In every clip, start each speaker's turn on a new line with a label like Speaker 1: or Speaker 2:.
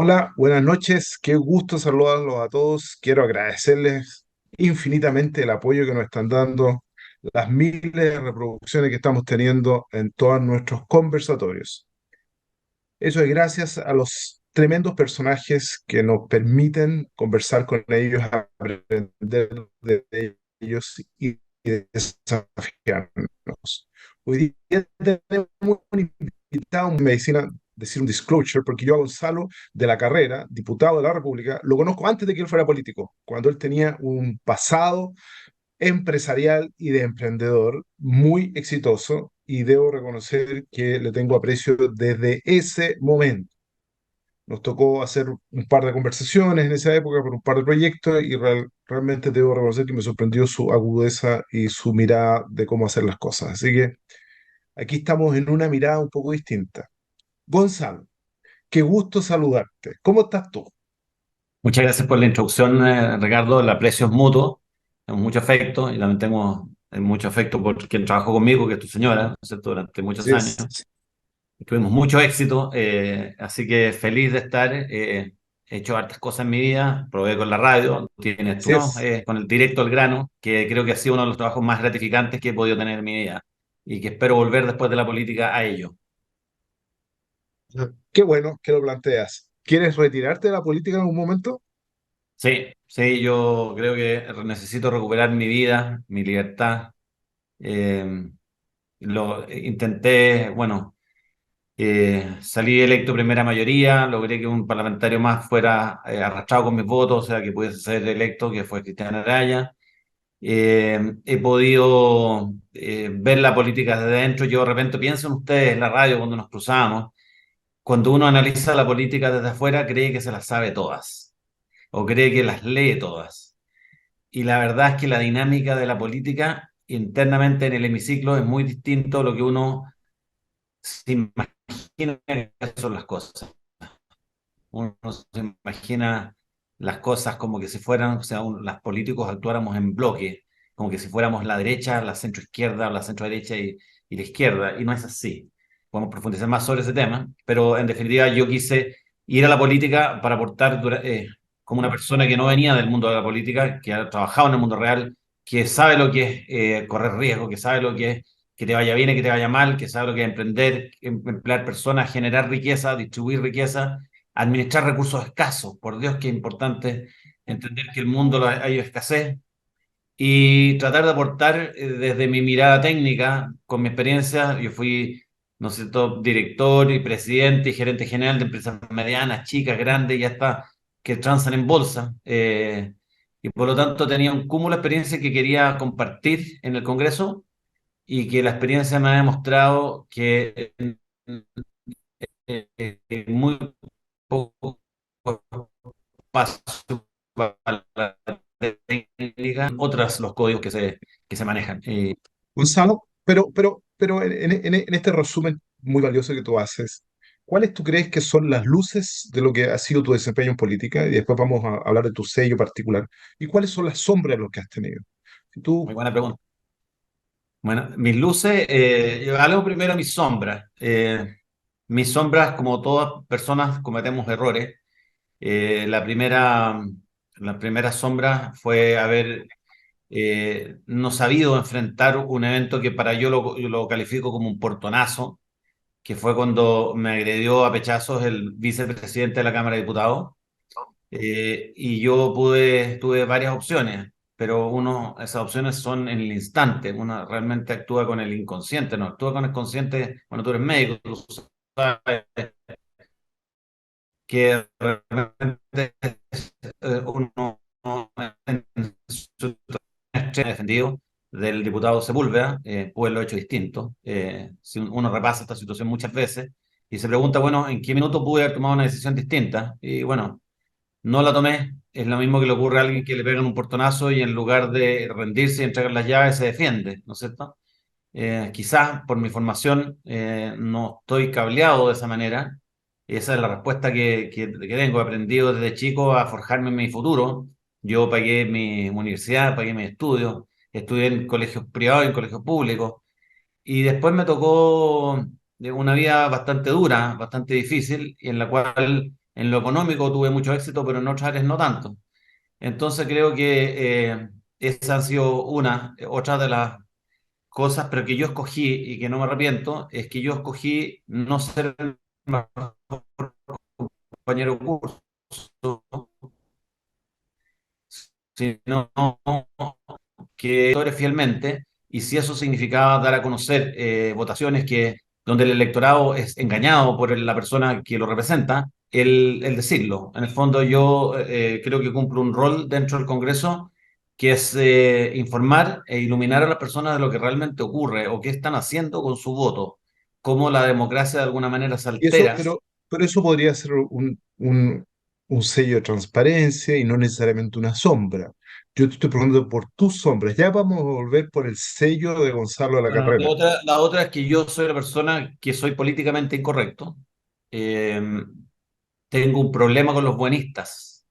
Speaker 1: Hola, buenas noches. Qué gusto saludarlos a todos. Quiero agradecerles infinitamente el apoyo que nos están dando, las miles de reproducciones que estamos teniendo en todos nuestros conversatorios. Eso es gracias a los tremendos personajes que nos permiten conversar con ellos, aprender de ellos y desafiarnos. Hoy día tenemos un invitado en medicina, decir un disclosure, porque yo a Gonzalo de la Carrera, diputado de la República, lo conozco antes de que él fuera político, cuando él tenía un pasado empresarial y de emprendedor muy exitoso, y debo reconocer que le tengo aprecio desde ese momento. Nos tocó hacer un par de conversaciones en esa época por un par de proyectos y realmente debo reconocer que me sorprendió su agudeza y su mirada de cómo hacer las cosas. Así que aquí estamos en una mirada un poco distinta. Gonzalo, qué gusto saludarte. ¿Cómo estás tú?
Speaker 2: Muchas gracias por la introducción, Ricardo. El aprecio es mutuo, tengo mucho afecto y también tengo mucho afecto por quien trabajó conmigo, que es tu señora, ¿no es cierto? Durante muchos
Speaker 1: Así
Speaker 2: años.
Speaker 1: es.
Speaker 2: Tuvimos mucho éxito, así que feliz de estar. He hecho hartas cosas en mi vida, probé con la radio, tienes tú,
Speaker 1: Así
Speaker 2: ¿no?
Speaker 1: es.
Speaker 2: Con el directo al grano, que creo que ha sido uno de los trabajos más gratificantes que he podido tener en mi vida y que espero volver después de la política a ello.
Speaker 1: Qué bueno que lo planteas. ¿Quieres retirarte de la política en algún momento?
Speaker 2: Sí, sí, yo creo que necesito recuperar mi vida, mi libertad. Eh, Lo intenté, bueno, salí electo primera mayoría, logré que un parlamentario más fuera arrastrado con mis votos, o sea, que pudiese ser electo, que fue Cristian Araya. He podido ver la política desde dentro. Yo de repente pienso en ustedes, en la radio, cuando nos cruzamos, cuando uno analiza la política desde afuera, cree que se las sabe todas o cree que las lee todas. Y la verdad es que la dinámica de la política internamente en el hemiciclo es muy distinto a lo que uno se imagina que son las cosas. Uno se imagina las cosas como que si fueran, o sea, los políticos actuáramos en bloque, como que si fuéramos la derecha, la centroizquierda, la centroderecha y la izquierda, y no es así. Podemos profundizar más sobre ese tema, pero en definitiva yo quise ir a la política para aportar como una persona que no venía del mundo de la política, que ha trabajado en el mundo real, que sabe lo que es correr riesgo, que sabe lo que es que te vaya bien y que te vaya mal, que sabe lo que es emprender, emplear personas, generar riqueza, distribuir riqueza, administrar recursos escasos. Por Dios, que es importante entender que el mundo hay escasez y tratar de aportar desde mi mirada técnica, con mi experiencia. Yo fui, no sé, top director y presidente y gerente general de empresas medianas, chicas, grandes y hasta que transan en bolsa. Y por lo tanto tenía un cúmulo de experiencia que quería compartir en el Congreso y que la experiencia me ha demostrado que muy poco paso para la técnica, otras los códigos que se manejan.
Speaker 1: Gonzalo, pero en este resumen muy valioso que tú haces, ¿cuáles tú crees que son las luces de lo que ha sido tu desempeño en política? Y después vamos a hablar de tu sello particular. ¿Y cuáles son las sombras de lo que has tenido? Si tú,
Speaker 2: Muy buena pregunta. Bueno, mis luces, yo hablo primero de mis sombras. Mis sombras, como todas personas, cometemos errores. La primera sombra fue haber no sabido enfrentar un evento que para yo lo califico como un portonazo, que fue cuando me agredió a pechazos el vicepresidente de la Cámara de Diputados. Y yo tuve varias opciones, pero esas opciones son en el instante. Uno realmente actúa con el inconsciente, no actúa con el consciente. Bueno, tú eres médico, tú sabes que realmente uno en su defendido del diputado Sepúlveda, pues lo he hecho distinto. Si uno repasa esta situación muchas veces y se pregunta, bueno, ¿en qué minuto pude haber tomado una decisión distinta? Y bueno, no la tomé. Es lo mismo que le ocurre a alguien que le pegan un portonazo y en lugar de rendirse y entregar las llaves se defiende, ¿no es cierto? Quizás por mi formación no estoy cableado de esa manera. Esa es la respuesta que tengo. He aprendido desde chico a forjarme en mi futuro. Yo pagué mi universidad, pagué mis estudios, estudié en colegios privados y en colegios públicos. Y después me tocó una vida bastante dura, bastante difícil, y en la cual En lo económico tuve mucho éxito, pero en otras áreas no tanto. Entonces creo que esa ha sido otra de las cosas, pero que yo escogí y que no me arrepiento, es que yo escogí no ser el mejor compañero de curso, sino que electores fielmente, y si eso significaba dar a conocer votaciones donde el electorado es engañado por la persona que lo representa, el decirlo. En el fondo yo creo que cumplo un rol dentro del Congreso que es informar e iluminar a las personas de lo que realmente ocurre o qué están haciendo con su voto, cómo la democracia de alguna manera se
Speaker 1: Y eso,
Speaker 2: altera.
Speaker 1: pero eso podría ser un sello de transparencia y no necesariamente una sombra. Yo te estoy preguntando por tus sombras. Ya vamos a volver por el sello de Gonzalo de la
Speaker 2: Bueno,
Speaker 1: Carrera.
Speaker 2: la otra es que yo soy la persona que soy políticamente incorrecto. Eh, Tengo un problema con los buenistas.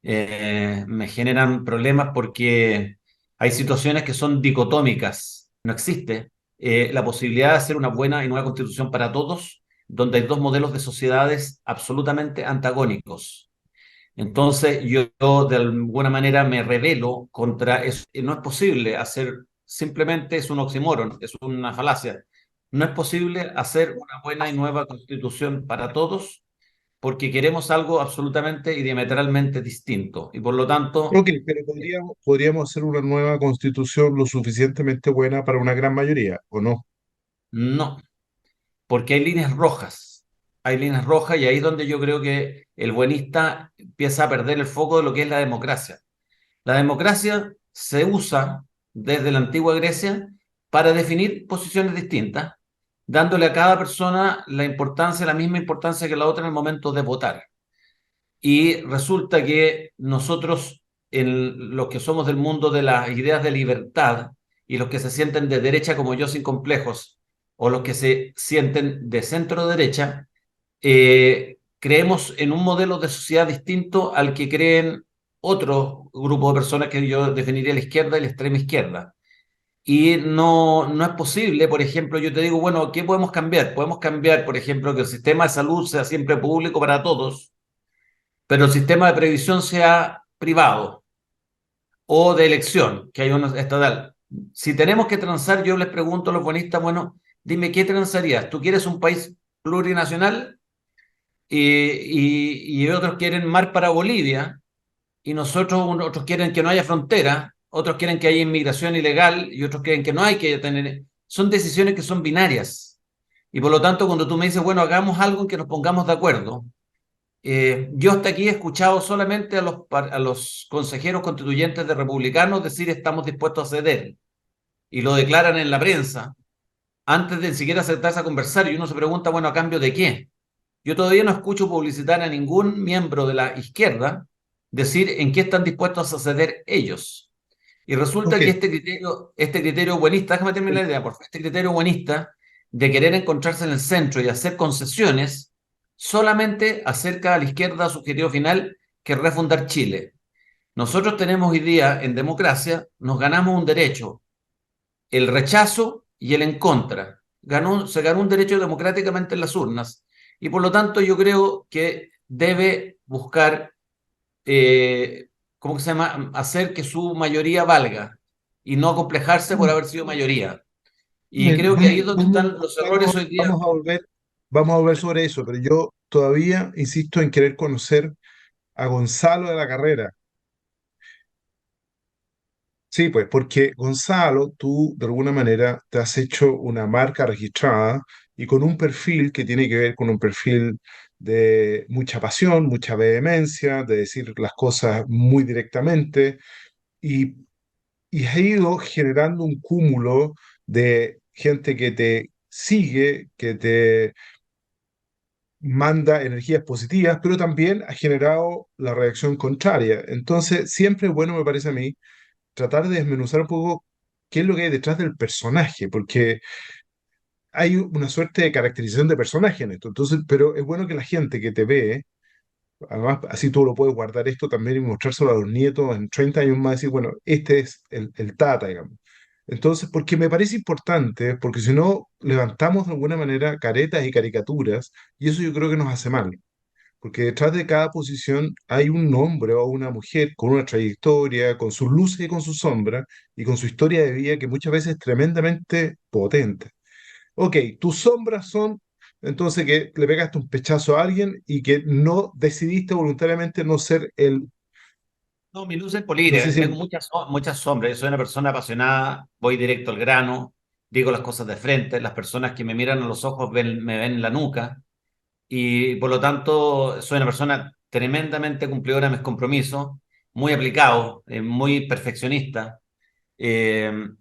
Speaker 2: Me generan problemas porque hay situaciones que son dicotómicas. No existe la posibilidad de hacer una buena y nueva constitución para todos, donde hay dos modelos de sociedades absolutamente antagónicos. Entonces yo de alguna manera me rebelo contra eso. No es posible hacer, simplemente es un oxímoron, es una falacia. No es posible hacer una buena y nueva constitución para todos porque queremos algo absolutamente y diametralmente distinto. Y por lo tanto,
Speaker 1: Ok, pero podríamos hacer una nueva constitución lo suficientemente buena para una gran mayoría, ¿o no?
Speaker 2: no, porque hay líneas rojas. Hay líneas rojas y ahí es donde yo creo que el buenista empieza a perder el foco de lo que es la democracia. La democracia se usa desde la antigua Grecia para definir posiciones distintas, dándole a cada persona la misma importancia que la otra en el momento de votar. Y resulta que nosotros, los que somos del mundo de las ideas de libertad y los que se sienten de derecha como yo sin complejos, o los que se sienten de centro derecha, creemos en un modelo de sociedad distinto al que creen otro grupo de personas que yo definiría la izquierda y la extrema izquierda. Y no es posible, por ejemplo, yo te digo, bueno, ¿qué podemos cambiar? Podemos cambiar, por ejemplo, que el sistema de salud sea siempre público para todos, pero el sistema de previsión sea privado o de elección, que hay uno estatal. Si tenemos que transar, yo les pregunto a los bonistas, bueno, dime, ¿qué transarías? ¿Tú quieres un país plurinacional y otros quieren mar para Bolivia y otros quieren que no haya frontera, otros quieren que haya inmigración ilegal y otros quieren que no hay que tener... Son decisiones que son binarias. Y por lo tanto, cuando tú me dices, bueno, hagamos algo en que nos pongamos de acuerdo, yo hasta aquí he escuchado solamente a los consejeros constituyentes de republicanos decir estamos dispuestos a ceder y lo declaran en la prensa antes de ni siquiera sentarse a conversar y uno se pregunta, bueno, ¿a cambio de qué? Yo todavía no escucho publicitar a ningún miembro de la izquierda decir en qué están dispuestos a ceder ellos. Y resulta
Speaker 1: Ok,
Speaker 2: que este criterio buenista, déjame terminar la idea, por favor, este criterio buenista de querer encontrarse en el centro y hacer concesiones, solamente acerca a la izquierda su objetivo final, que es refundar Chile. Nosotros tenemos hoy día en democracia, nos ganamos un derecho, el rechazo y el en contra. Se ganó un derecho democráticamente en las urnas y por lo tanto yo creo que debe buscar ¿cómo que se llama? Hacer que su mayoría valga y no complejarse por haber sido mayoría. Y
Speaker 1: bien,
Speaker 2: creo que ahí es donde están los errores hoy día.
Speaker 1: vamos a volver sobre eso, pero yo todavía insisto en querer conocer a Gonzalo de la Carrera. Sí, pues porque Gonzalo, tú de alguna manera te has hecho una marca registrada y con un perfil que tiene que ver con un perfil de mucha pasión, mucha vehemencia, de decir las cosas muy directamente y, y has ido generando un cúmulo de gente que te sigue, que te manda energías positivas, pero también ha generado la reacción contraria. Entonces, siempre es bueno, me parece a mí, tratar de desmenuzar un poco qué es lo que hay detrás del personaje, porque hay una suerte de caracterización de personaje en esto. Entonces, pero es bueno que la gente que te ve, además, así tú lo puedes guardar esto también y mostrárselo a los nietos en 30 años más, decir, bueno, este es el Tata, digamos. Entonces, porque me parece importante, porque si no, levantamos de alguna manera caretas y caricaturas, y eso yo creo que nos hace mal. porque detrás de cada posición hay un hombre o una mujer con una trayectoria, con sus luces y con sus sombras, y con su historia de vida que muchas veces es tremendamente potente. Ok, tus sombras son entonces que le pegaste un pechazo a alguien y que no decidiste voluntariamente no ser el,
Speaker 2: No, mi luz es
Speaker 1: no sé
Speaker 2: política.
Speaker 1: si
Speaker 2: Tengo
Speaker 1: el,
Speaker 2: muchas sombras. Yo soy una persona apasionada, voy directo al grano, digo las cosas de frente. Las personas que me miran a los ojos me ven en la nuca. Y por lo tanto, soy una persona tremendamente cumplidora de mis compromisos, muy aplicado, muy perfeccionista,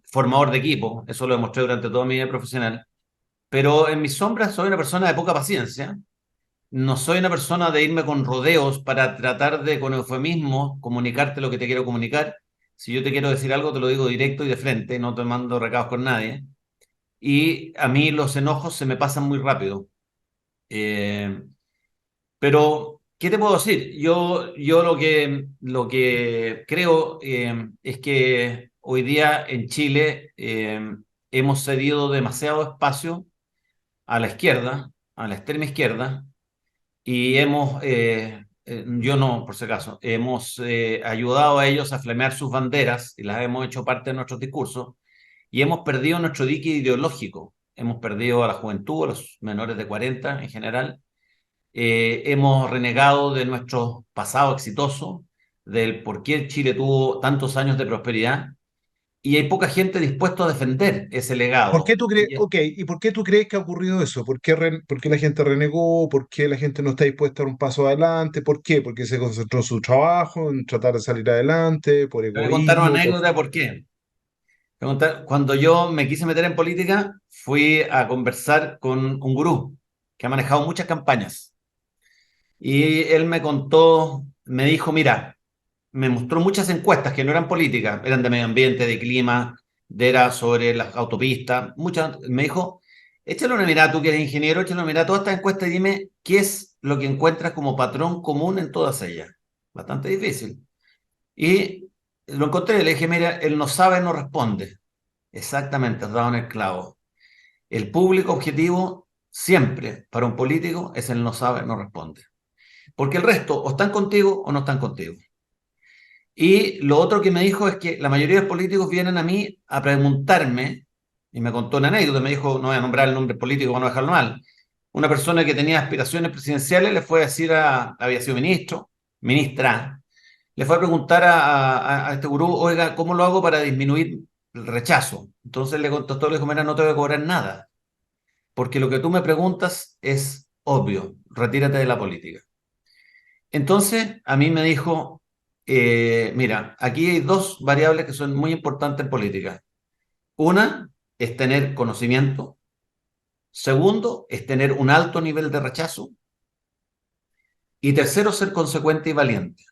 Speaker 2: formador de equipo. Eso lo demostré durante toda mi vida profesional. Pero en mis sombras soy una persona de poca paciencia. No soy una persona de irme con rodeos para tratar de, con eufemismo, comunicarte lo que te quiero comunicar. Si yo te quiero decir algo, te lo digo directo y de frente, no te mando recados con nadie. Y a mí los enojos se me pasan muy rápido. Eh, pero, ¿qué te puedo decir? Yo lo que creo es que hoy día en Chile hemos cedido demasiado espacio a la izquierda, a la extrema izquierda, y yo no, por si acaso, hemos ayudado a ellos a flamear sus banderas y las hemos hecho parte de nuestros discursos y hemos perdido nuestro dique ideológico. Hemos perdido a la juventud, a los menores de 40 en general. Hemos renegado de nuestro pasado exitoso, del por qué Chile tuvo tantos años de prosperidad y hay poca gente dispuesta a defender ese
Speaker 1: ¿por qué
Speaker 2: legado.
Speaker 1: tú crees, ok, y por qué tú crees que ha ocurrido eso? ¿Por qué la gente renegó? ¿Por qué la gente no está dispuesta a dar un paso adelante? ¿Por qué? Porque se concentró en su trabajo, en tratar de salir adelante, por
Speaker 2: Te voy a contar una
Speaker 1: egoísmo, por...
Speaker 2: anécdota de por qué. Cuando yo me quise meter en política, fui a conversar con un gurú que ha manejado muchas campañas. Y él me contó, me dijo, mira, me mostró muchas encuestas que no eran políticas, eran de medio ambiente, de clima, era sobre las autopistas, muchas. Me dijo, échale una mirada, tú que eres ingeniero, échale una mirada a todas estas encuestas y dime qué es lo que encuentras como patrón común en todas ellas. Bastante difícil. Y lo encontré, le dije, mira, él no sabe, no responde. Exactamente, has dado en el clavo. El público objetivo siempre para un político es el no sabe, no responde. Porque el resto o están contigo o no están contigo. Y lo otro que me dijo es que la mayoría de los políticos vienen a mí a preguntarme, y me contó una anécdota, me dijo, no voy a nombrar el nombre político para no dejarlo mal, una persona que tenía aspiraciones presidenciales le fue a decir había sido ministro, ministra, le fue a preguntar a este gurú, oiga, ¿cómo lo hago para disminuir el rechazo? Entonces le contestó, le dijo, mira, no te voy a cobrar nada, porque lo que tú me preguntas es obvio, retírate de la política. Entonces, a mí me dijo, mira, aquí hay dos variables que son muy importantes en política. Una es tener conocimiento. Segundo es tener un alto nivel de rechazo. Y tercero, ser consecuente y valiente.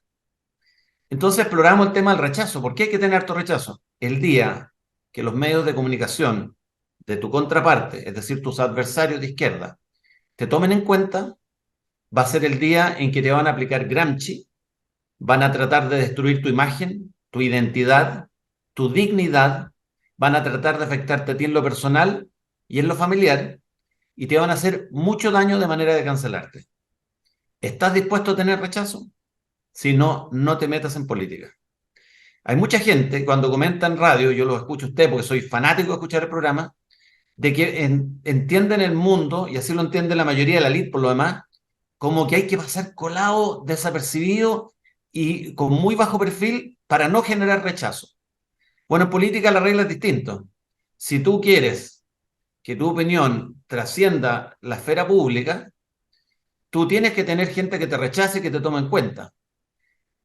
Speaker 2: Entonces exploramos el tema del rechazo. ¿Por qué hay que tener alto rechazo? El día que los medios de comunicación de tu contraparte, es decir, tus adversarios de izquierda, te tomen en cuenta, va a ser el día en que te van a aplicar Gramsci, van a tratar de destruir tu imagen, tu identidad, tu dignidad, van a tratar de afectarte a ti en lo personal y en lo familiar y te van a hacer mucho daño de manera de cancelarte. ¿Estás dispuesto a tener rechazo? Si no, no te metas en política. Hay mucha gente cuando comenta en radio, yo lo escucho a usted porque soy fanático de escuchar el programa, de que entienden el mundo, y así lo entiende la mayoría de la elite por lo demás, como que hay que pasar colado, desapercibido y con muy bajo perfil para no generar rechazo. Bueno, en política la regla es distinta. Si tú quieres que tu opinión trascienda la esfera pública, tú tienes que tener gente que te rechace y que te tome en cuenta.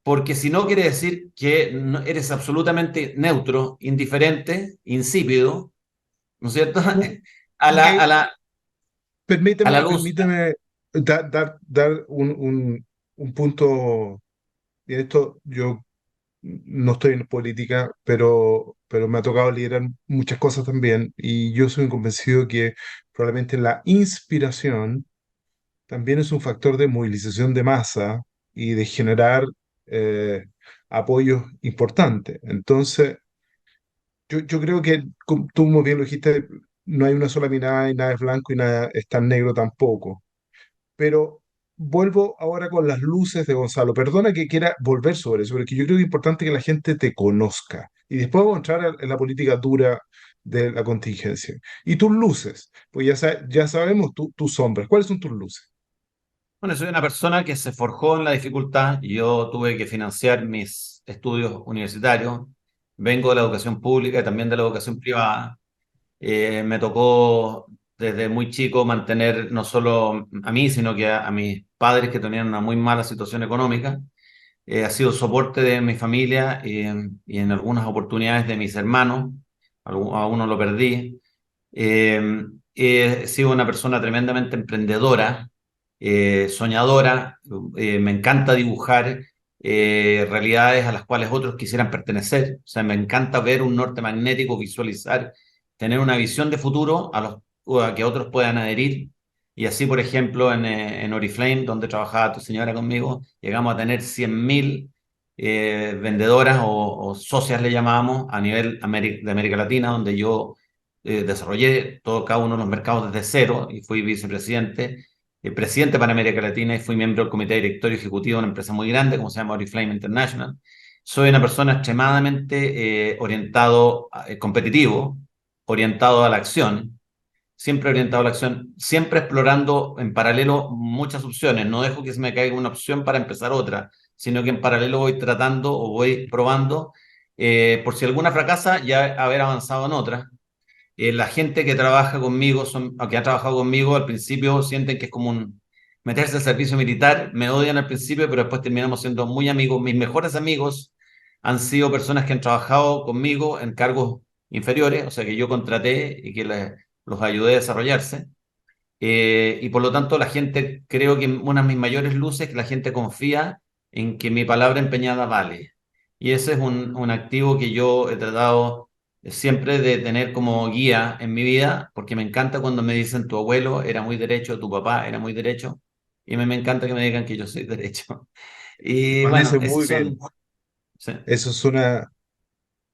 Speaker 2: Porque si no quiere decir que eres absolutamente neutro, indiferente, insípido, ¿no es cierto?
Speaker 1: Uh,
Speaker 2: A
Speaker 1: ok,
Speaker 2: la, a la, a la luz.
Speaker 1: permíteme dar un punto, y en esto yo no estoy en política, pero me ha tocado liderar muchas cosas también, y yo soy convencido que probablemente la inspiración también es un factor de movilización de masa y de generar eh, apoyos importantes. Entonces, yo creo que, como tú muy bien lo dijiste, no hay una sola mirada y nada es blanco y nada es tan negro tampoco. Pero vuelvo ahora con las luces de Gonzalo. Perdona que quiera volver sobre eso, pero es que yo creo que es importante que la gente te conozca. Y después vamos a entrar en la política dura de la contingencia. Y tus luces, pues ya sabemos tus sombras. ¿Cuáles son tus luces?
Speaker 2: Bueno, soy una persona que se forjó en la dificultad y yo tuve que financiar mis estudios universitarios. Vengo de la educación pública y también de la educación privada. Me tocó desde muy chico mantener no solo a mí, sino que a mis padres que tenían una muy mala situación económica. Ha sido soporte de mi familia y en algunas oportunidades de mis hermanos. A uno lo perdí. He sido una persona tremendamente emprendedora, soñadora. Me encanta dibujar realidades a las cuales otros quisieran pertenecer. O sea, me encanta ver un norte magnético, visualizar, tener una visión de futuro a que otros puedan adherir. Y así, por ejemplo, en Oriflame, donde trabajaba tu señora conmigo, llegamos a tener 100.000 vendedoras o socias, le llamábamos, a nivel de América Latina, donde yo desarrollé cada uno de los mercados desde cero y fui vicepresidente, presidente para América Latina y fui miembro del comité directorio ejecutivo de una empresa muy grande como se llama Oriflame International. Soy una persona extremadamente orientado, competitivo, orientado a la acción, siempre orientado a la acción, siempre explorando en paralelo muchas opciones. No dejo que se me caiga una opción para empezar otra, sino que en paralelo voy tratando o voy probando, por si alguna fracasa, ya haber avanzado en otra. La gente que trabaja conmigo, o que ha trabajado conmigo, al principio sienten que es como un meterse al servicio militar, me odian al principio, pero después terminamos siendo muy amigos. Mis mejores amigos han sido personas que han trabajado conmigo en cargos inferiores, o sea, que yo contraté y que los ayudé a desarrollarse. Y por lo tanto, la gente, creo que una de mis mayores luces es que la gente confía en que mi palabra empeñada vale. Y ese es un activo que yo he tratado siempre de tener como guía en mi vida, porque me encanta cuando me dicen tu abuelo era muy derecho, tu papá era muy derecho, y me encanta que me digan que yo soy derecho.
Speaker 1: Me
Speaker 2: Y bueno,
Speaker 1: parece
Speaker 2: esos
Speaker 1: muy bien.
Speaker 2: son... Sí.
Speaker 1: Eso es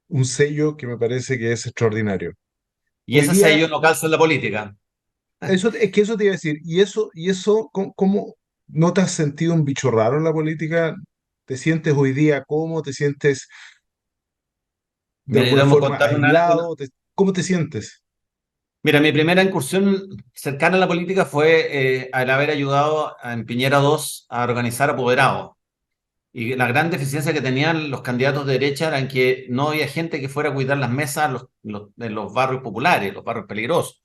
Speaker 1: un sello que me parece que es extraordinario.
Speaker 2: Y
Speaker 1: Hoy
Speaker 2: ese
Speaker 1: día,
Speaker 2: sello no calza en la política.
Speaker 1: es que eso te iba a decir, ¿cómo no te has sentido un bicho raro en la política? ¿Te sientes hoy día cómo? ¿Te sientes de
Speaker 2: Mira, yo
Speaker 1: alguna
Speaker 2: debo
Speaker 1: forma
Speaker 2: contar una,
Speaker 1: aislado? ¿Cómo te sientes?
Speaker 2: Mira, mi primera incursión cercana a la política fue al haber ayudado en Piñera 2 a organizar apoderados. Y la gran deficiencia que tenían los candidatos de derecha era en que no había gente que fuera a cuidar las mesas en los barrios populares, los barrios peligrosos.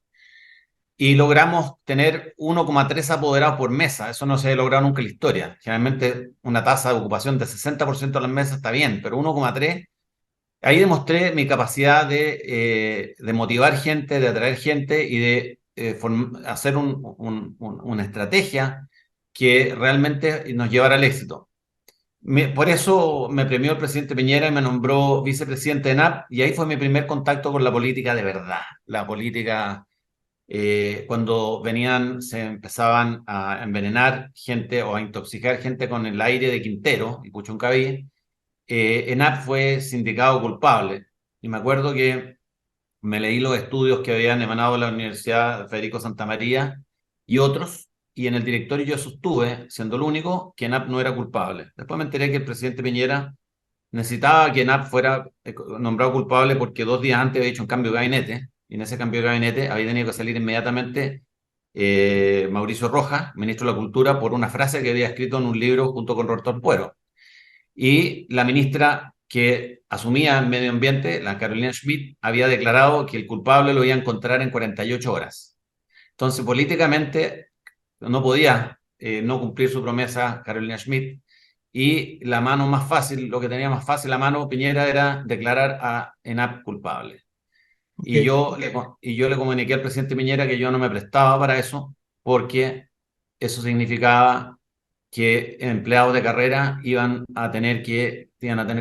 Speaker 2: Y logramos tener 1,3 apoderados por mesa. Eso no se ha logrado nunca en la historia. Generalmente una tasa de ocupación de 60% de las mesas está bien, pero 1,3. Ahí demostré mi capacidad de motivar gente, de atraer gente y de hacer una estrategia que realmente nos llevara al éxito. Por eso me premió el presidente Piñera y me nombró vicepresidente de NAP y ahí fue mi primer contacto con la política de verdad. La política, cuando se empezaban a envenenar gente o a intoxicar gente con el aire de Quintero y Puchuncaví. ENAP fue sindicado culpable. Y me acuerdo que me leí los estudios que habían emanado de la Universidad Federico Santa María y otros, y en el directorio yo sostuve, siendo el único, que ENAP no era culpable. Después me enteré que el presidente Piñera necesitaba que ENAP fuera nombrado culpable porque 2 días antes había hecho un cambio de gabinete, y en ese cambio de gabinete había tenido que salir inmediatamente Mauricio Rojas, ministro de la Cultura, por una frase que había escrito en un libro junto con Roberto Ampuero. Y la ministra que asumía el medio ambiente, la Carolina Schmidt, había declarado que el culpable lo iba a encontrar en 48 horas. Entonces, políticamente, no podía no cumplir su promesa Carolina Schmidt. Y la mano más fácil, lo que tenía más fácil a mano Piñera era declarar a ENAP culpable.
Speaker 1: Ok.
Speaker 2: Y yo le comuniqué al presidente Piñera que yo no me prestaba para eso, porque eso significaba que empleados de carrera iban a tener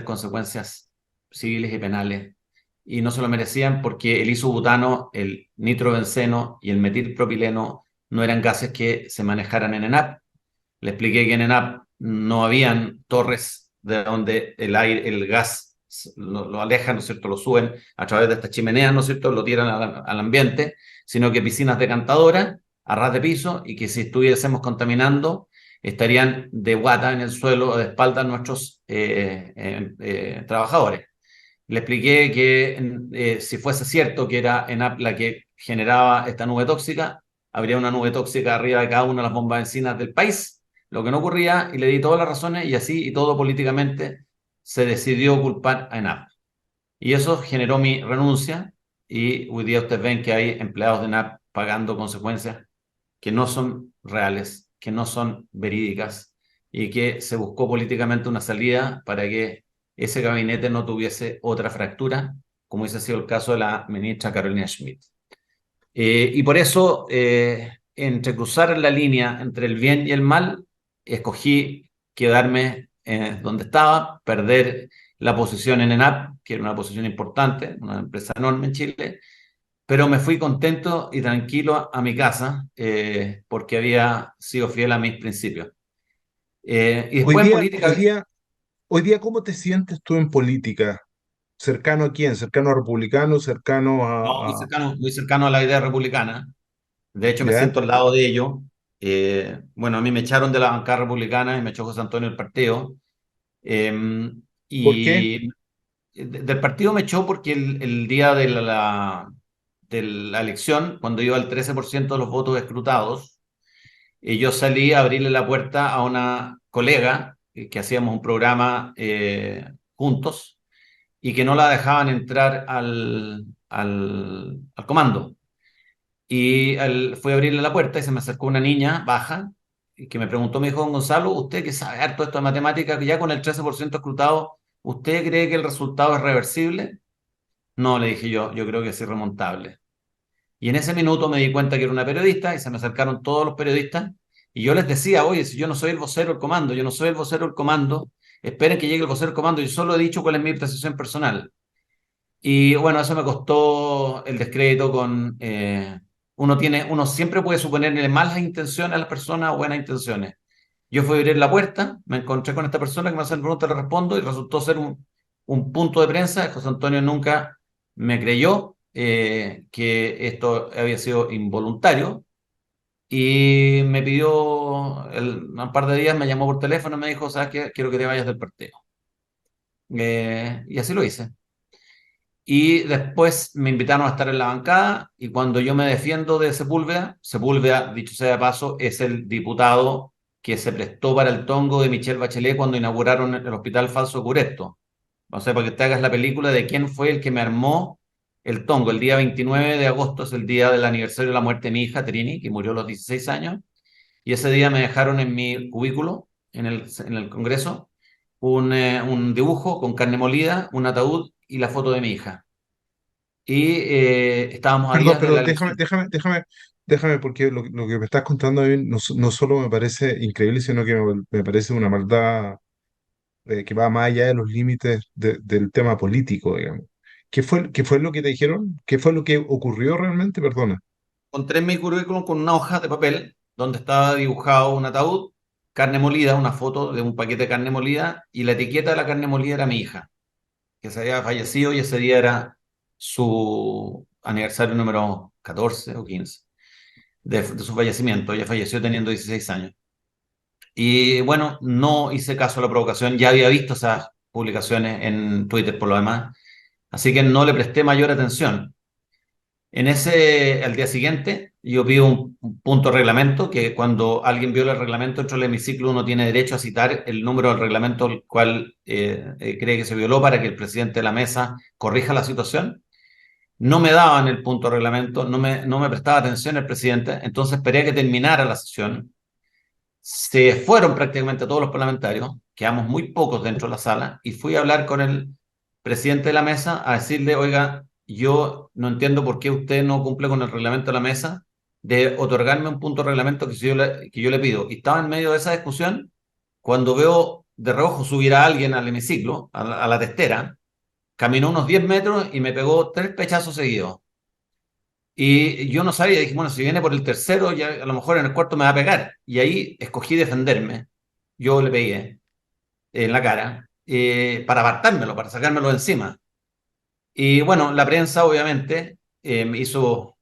Speaker 2: consecuencias civiles y penales. Y no se lo merecían porque el isobutano, el nitrobenceno y el metilpropileno no eran gases que se manejaran en ENAP. Le expliqué que en ENAP no habían torres de donde el gas lo alejan, ¿no es cierto? Lo suben a través de estas chimeneas, ¿no es cierto? Lo tiran al ambiente, sino que piscinas decantadoras a ras de piso y que si estuviésemos contaminando estarían de guata en el suelo, de espalda nuestros trabajadores. Le expliqué que si fuese cierto que era ENAP la que generaba esta nube tóxica, habría una nube tóxica arriba de cada una de las bombas de bencinas del país, lo que no ocurría, y le di todas las razones, y así y todo políticamente se decidió culpar a ENAP. Y eso generó mi renuncia, y hoy día ustedes ven que hay empleados de ENAP pagando consecuencias que no son reales, que no son verídicas, y que se buscó políticamente una salida para que ese gabinete no tuviese otra fractura, como hubiese sido el caso de la ministra Carolina Schmidt. Y por eso, entre cruzar la línea entre el bien y el mal, escogí quedarme donde estaba, perder la posición en ENAP, que era una posición importante, una empresa enorme en Chile, pero me fui contento y tranquilo a mi casa porque había sido fiel a mis principios. Y
Speaker 1: Hoy
Speaker 2: después en
Speaker 1: día,
Speaker 2: política,
Speaker 1: hoy día, hoy día, ¿cómo te sientes tú en política? ¿Cercano a quién? ¿Cercano a republicanos? ¿Cercano
Speaker 2: no,
Speaker 1: a...
Speaker 2: muy cercano a la idea republicana. De hecho, me
Speaker 1: ¿Ya?
Speaker 2: siento al lado de ellos. Bueno, a mí me echaron de la bancada republicana y me echó José Antonio del partido. Eh,
Speaker 1: ¿Por qué?
Speaker 2: y del partido me echó porque el día de la elección, cuando iba al 13% de los votos escrutados, y yo salí a abrirle la puerta a una colega que hacíamos un programa juntos y que no la dejaban entrar al comando. Y fui a abrirle la puerta y se me acercó una niña baja y que me preguntó, me dijo, don Gonzalo, usted que sabe harto esto de matemáticas, que ya con el 13% escrutado, ¿usted cree que el resultado es reversible? No, le dije yo creo que es irremontable. Y en ese minuto me di cuenta que era una periodista y se me acercaron todos los periodistas y yo les decía, oye, si yo no soy el vocero del comando, yo no soy el vocero del comando, esperen que llegue el vocero del comando, yo solo he dicho cuál es mi percepción personal. Y bueno, eso me costó el descrédito con... uno siempre puede suponerle malas intenciones a las personas o buenas intenciones. Yo fui a abrir la puerta, me encontré con esta persona que me hace la pregunta, le respondo y resultó ser un punto de prensa. José Antonio nunca me creyó que esto había sido involuntario y me pidió, un par de días me llamó por teléfono y me dijo, ¿sabes qué? Quiero que te vayas del partido. Y así lo hice. Y después me invitaron a estar en la bancada y cuando yo me defiendo de Sepúlveda, Sepúlveda, dicho sea de paso, es el diputado que se prestó para el tongo de Michelle Bachelet cuando inauguraron el Hospital Falso Cureto. O sea, para que te hagas la película de quién fue el que me armó el tongo. El día 29 de agosto es el día del aniversario de la muerte de mi hija Trini, que murió a los 16 años. Y ese día me dejaron en mi cubículo, en el Congreso, un dibujo con carne molida, un ataúd y la foto de mi hija. Y estábamos a
Speaker 1: Perdón,
Speaker 2: días de
Speaker 1: pero
Speaker 2: la
Speaker 1: déjame,
Speaker 2: elección.
Speaker 1: déjame, déjame, déjame, porque lo que me estás contando a mí no solo me parece increíble, sino que me parece una maldad que va más allá de los límites del tema político, digamos. Qué fue lo que te dijeron? ¿Qué fue lo que ocurrió realmente? Perdona.
Speaker 2: Encontré en mi currículum con una hoja de papel donde estaba dibujado un ataúd, carne molida, una foto de un paquete de carne molida, y la etiqueta de la carne molida era mi hija, que se había fallecido y ese día era su aniversario número 14 o 15 de su fallecimiento. Ella falleció teniendo 16 años. Y bueno, no hice caso a la provocación, ya había visto esas publicaciones en Twitter por lo demás, así que no le presté mayor atención. Al día siguiente, yo pido un punto de reglamento, que cuando alguien viola el reglamento dentro del hemiciclo, uno tiene derecho a citar el número del reglamento al cual cree que se violó para que el presidente de la mesa corrija la situación. No me daban el punto de reglamento, no me prestaba atención el presidente, entonces esperé a que terminara la sesión. Se fueron prácticamente todos los parlamentarios, quedamos muy pocos dentro de la sala, y fui a hablar con el presidente de la mesa a decirle, oiga, yo no entiendo por qué usted no cumple con el reglamento de la mesa de otorgarme un punto de reglamento que yo le pido. Y estaba en medio de esa discusión cuando veo de reojo subir a alguien al hemiciclo, a la testera, caminó unos 10 metros y me pegó 3 pechazos seguidos. Y yo no sabía, dije, bueno, si viene por el tercero, ya a lo mejor en el cuarto me va a pegar. Y ahí escogí defenderme. Yo le pegué en la cara para apartármelo, para sacármelo de encima. Y bueno, la prensa obviamente me hizo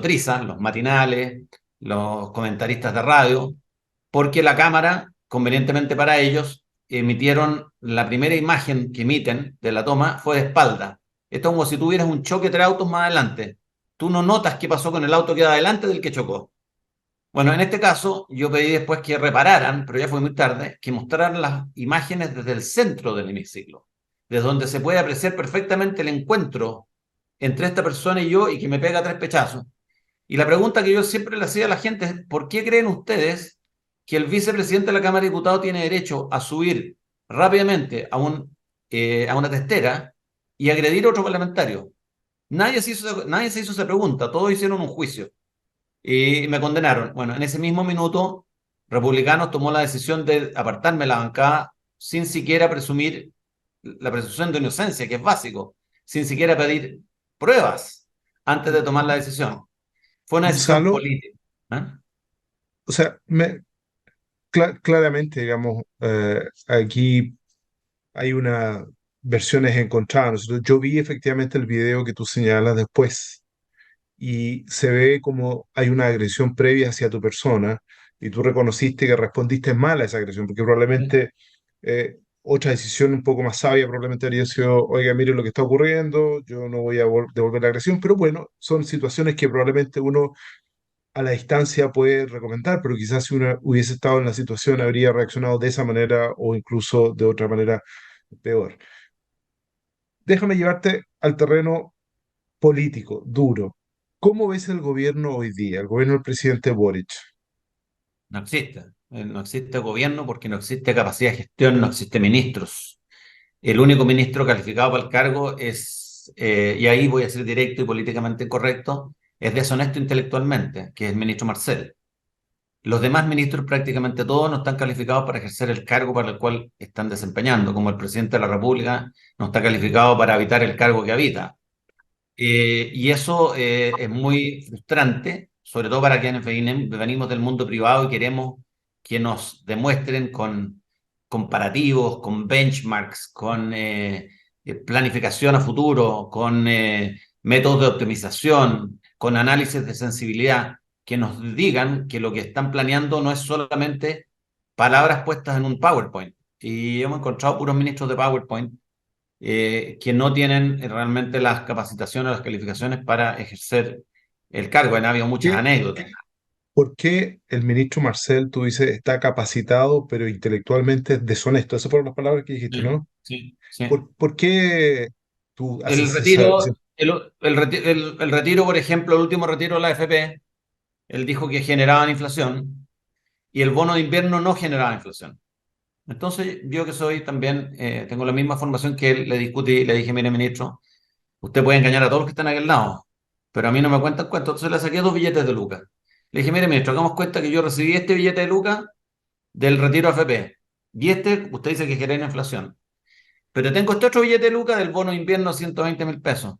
Speaker 2: triza, los matinales, los comentaristas de radio, porque la cámara, convenientemente para ellos, emitieron la primera imagen que emiten de la toma fue de espalda. Esto es como si tuvieras un choque de 3 autos más adelante. Tú no notas qué pasó con el auto que iba adelante del que chocó. Bueno, en este caso, yo pedí después que repararan, pero ya fue muy tarde, que mostraran las imágenes desde el centro del hemiciclo, desde donde se puede apreciar perfectamente el encuentro entre esta persona y yo y que me pega 3 pechazos. Y la pregunta que yo siempre le hacía a la gente es, ¿por qué creen ustedes que el vicepresidente de la Cámara de Diputados tiene derecho a subir rápidamente a una testera y agredir a otro parlamentario? Nadie se hizo esa pregunta, todos hicieron un juicio y me condenaron. Bueno, en ese mismo minuto, Republicanos tomó la decisión de apartarme de la bancada sin siquiera presumir la presunción de inocencia, que es básico, sin siquiera pedir pruebas antes de tomar la decisión. Fue una decisión
Speaker 1: Gonzalo,
Speaker 2: política. ¿Eh?
Speaker 1: o sea, claramente, digamos, aquí hay una versiones encontradas. Yo vi efectivamente el video que tú señalas después y se ve como hay una agresión previa hacia tu persona y tú reconociste que respondiste mal a esa agresión, porque probablemente otra decisión un poco más sabia probablemente habría sido, oiga, mire lo que está ocurriendo, yo no voy a devolver la agresión, pero bueno, son situaciones que probablemente uno a la distancia puede recomendar, pero quizás si uno hubiese estado en la situación habría reaccionado de esa manera o incluso de otra manera peor. Déjame llevarte al terreno político, duro. ¿Cómo ves el gobierno hoy día, el gobierno del presidente Boric?
Speaker 2: No existe. No existe gobierno porque no existe capacidad de gestión, no existe ministros. El único ministro calificado para el cargo es, y ahí voy a ser directo y políticamente correcto, es deshonesto intelectualmente, que es el ministro Marcel. Los demás ministros, prácticamente todos, no están calificados para ejercer el cargo para el cual están desempeñando, como el presidente de la República no está calificado para habitar el cargo que habita. Y eso es muy frustrante, sobre todo para quienes venimos del mundo privado y queremos que nos demuestren con comparativos, con benchmarks, con planificación a futuro, con métodos de optimización, con análisis de sensibilidad, que nos digan que lo que están planeando no es solamente palabras puestas en un PowerPoint. Y hemos encontrado puros ministros de PowerPoint que no tienen realmente las capacitaciones, las calificaciones para ejercer el cargo. Han habido muchas
Speaker 1: ¿Qué,
Speaker 2: anécdotas.
Speaker 1: ¿Por qué el ministro Marcel, tú dices, está capacitado, pero intelectualmente es deshonesto? Esas fueron las palabras que dijiste,
Speaker 2: Sí,
Speaker 1: ¿no?
Speaker 2: sí, sí.
Speaker 1: ¿Por qué tú
Speaker 2: El
Speaker 1: haces
Speaker 2: retiro, el retiro, por ejemplo, el último retiro de la AFP, él dijo que generaban inflación y el bono de invierno no generaba inflación. Entonces, yo que soy también, tengo la misma formación que él, le discutí, le dije, mire, ministro, usted puede engañar a todos los que están a aquel lado, pero a mí no me cuentan cuentos. Entonces le saqué 2 billetes de Lucas. Le dije, mire, ministro, hagamos cuenta que yo recibí este billete de Lucas del retiro AFP. Y este, usted dice que genera inflación. Pero tengo este otro billete de Lucas del bono de invierno, 120.000 pesos.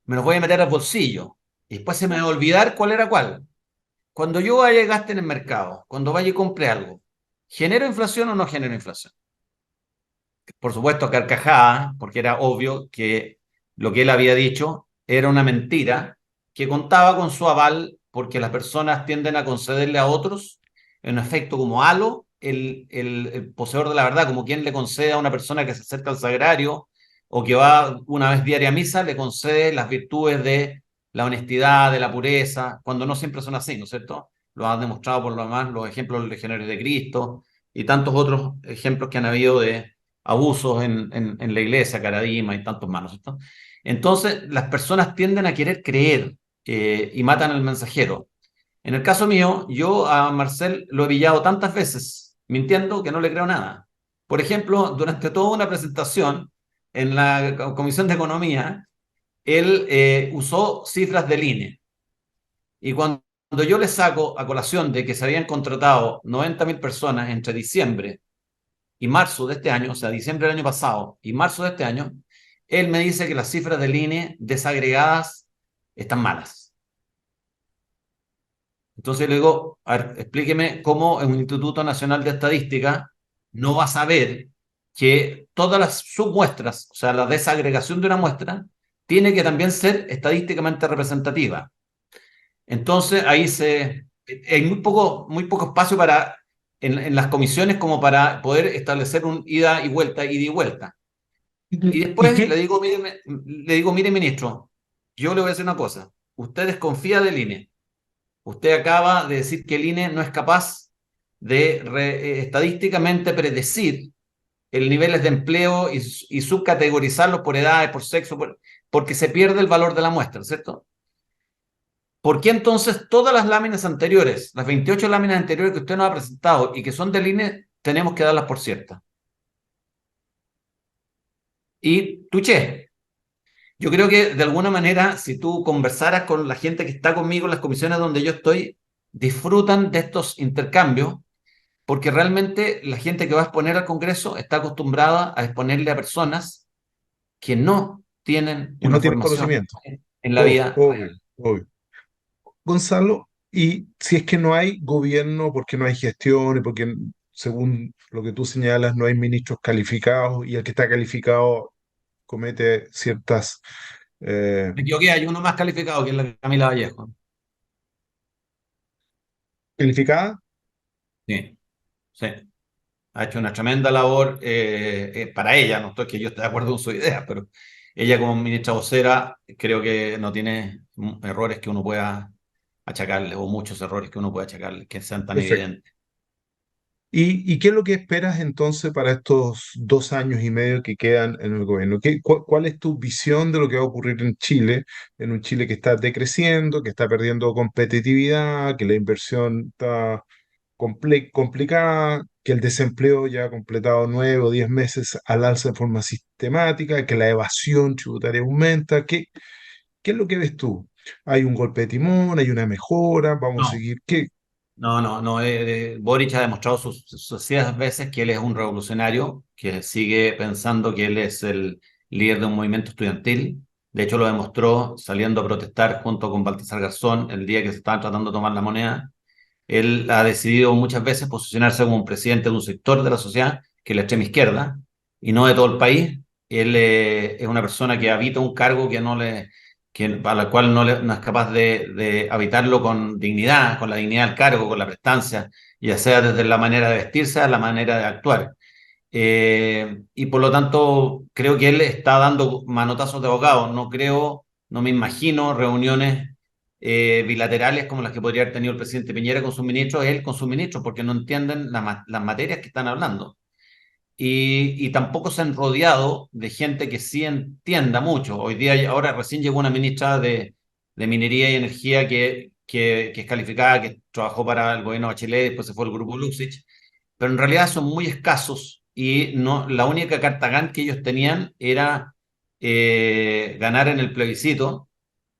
Speaker 2: Me los voy a meter al bolsillo. Y después se me va a olvidar cuál era cuál. Cuando yo vaya y gaste en el mercado, cuando vaya y compre algo, ¿genero inflación o no genero inflación? Por supuesto, a carcajadas, porque era obvio que lo que él había dicho era una mentira que contaba con su aval, porque las personas tienden a concederle a otros, en efecto, como halo, el poseedor de la verdad, como quien le concede a una persona que se acerca al sagrario o que va una vez diaria a misa, le concede las virtudes de la honestidad, de la pureza, cuando no siempre son así, ¿no es cierto? Lo han demostrado por lo demás los ejemplos de los legionarios de Cristo y tantos otros ejemplos que han habido de abusos en la iglesia, Caradima y tantos más, ¿no es cierto? Entonces, las personas tienden a querer creer y matan al mensajero. En el caso mío, yo a Marcel lo he pillado tantas veces mintiendo que no le creo nada. Por ejemplo, durante toda una presentación en la Comisión de Economía, él usó cifras del INE. Y cuando yo le saco a colación de que se habían contratado 90.000 personas entre diciembre y marzo de este año, o sea, diciembre del año pasado y marzo de este año, él me dice que las cifras del INE desagregadas están malas. Entonces le digo, a ver, explíqueme cómo un Instituto Nacional de Estadística no va a saber que todas las submuestras, o sea, la desagregación de una muestra, tiene que también ser estadísticamente representativa. Entonces ahí hay muy poco espacio para en las comisiones como para poder establecer un ida y vuelta, ida y vuelta. Y
Speaker 1: y
Speaker 2: después
Speaker 1: qué?
Speaker 2: le digo, mire, ministro, yo le voy a decir una cosa. Usted desconfía del INE. Usted acaba de decir que el INE no es capaz de estadísticamente predecir el niveles de empleo y subcategorizarlos por edades, por sexo, porque se pierde el valor de la muestra, ¿cierto? ¿Por qué entonces todas las láminas anteriores, las 28 láminas anteriores que usted nos ha presentado y que son del INE, tenemos que darlas por ciertas? Y tuché, yo creo que de alguna manera, si tú conversaras con la gente que está conmigo en las comisiones donde yo estoy, disfrutan de estos intercambios, porque realmente la gente que va a exponer al Congreso está acostumbrada a exponerle a personas que no tienen
Speaker 1: Que
Speaker 2: una
Speaker 1: no tienen
Speaker 2: formación
Speaker 1: conocimiento.
Speaker 2: en la vida
Speaker 1: Obvio,
Speaker 2: real.
Speaker 1: obvio. Gonzalo, y si es que no hay gobierno, porque no hay gestión y porque, según lo que tú señalas, no hay ministros calificados y el que está calificado comete ciertas
Speaker 2: Me equivoqué, hay uno más calificado que es la Camila Vallejo.
Speaker 1: calificadas.
Speaker 2: Sí, sí. Ha hecho una tremenda labor para ella. No estoy que yo esté de acuerdo con su idea, pero ella como ministra vocera creo que no tiene errores que uno pueda achacarle, o muchos errores que uno pueda achacarle, que sean tan
Speaker 1: Perfecto.
Speaker 2: evidentes.
Speaker 1: Y qué es lo que esperas entonces para estos 2 años y medio que quedan en el gobierno? ¿Cuál es tu visión de lo que va a ocurrir en un Chile que está decreciendo, que está perdiendo competitividad, que la inversión está complicada, que el desempleo ya ha completado 9 o 10 meses al alza de forma sistemática, que la evasión tributaria aumenta? ¿Qué es lo que ves tú? ¿Hay un golpe de timón? ¿Hay una mejora? ¿Vamos a
Speaker 2: No,
Speaker 1: seguir? ¿Qué?
Speaker 2: no. Boric ha demostrado sucesivas veces que él es un revolucionario, que sigue pensando que él es el líder de un movimiento estudiantil. De hecho, lo demostró saliendo a protestar junto con Baltasar Garzón el día que se estaban tratando de tomar la moneda. Él ha decidido muchas veces posicionarse como un presidente de un sector de la sociedad, que es la extrema izquierda, y no de todo el país. Él es una persona que habita un cargo que no le, que, a la cual no es capaz de habitarlo con dignidad, con la dignidad del cargo, con la prestancia, ya sea desde la manera de vestirse a la manera de actuar. Y por lo tanto, creo que él está dando manotazos de abogado. No creo, no me imagino reuniones bilaterales como las que podría haber tenido el presidente Piñera con sus ministros, él con sus ministros, porque no entienden las materias que están hablando. Y tampoco se han rodeado de gente que sí entienda mucho. Hoy día, ahora recién llegó una ministra de Minería y Energía que es calificada, que trabajó para el gobierno de Bachelet, después se fue al grupo Luxich, pero en realidad son muy escasos y no, la única carta que ellos tenían era ganar en el plebiscito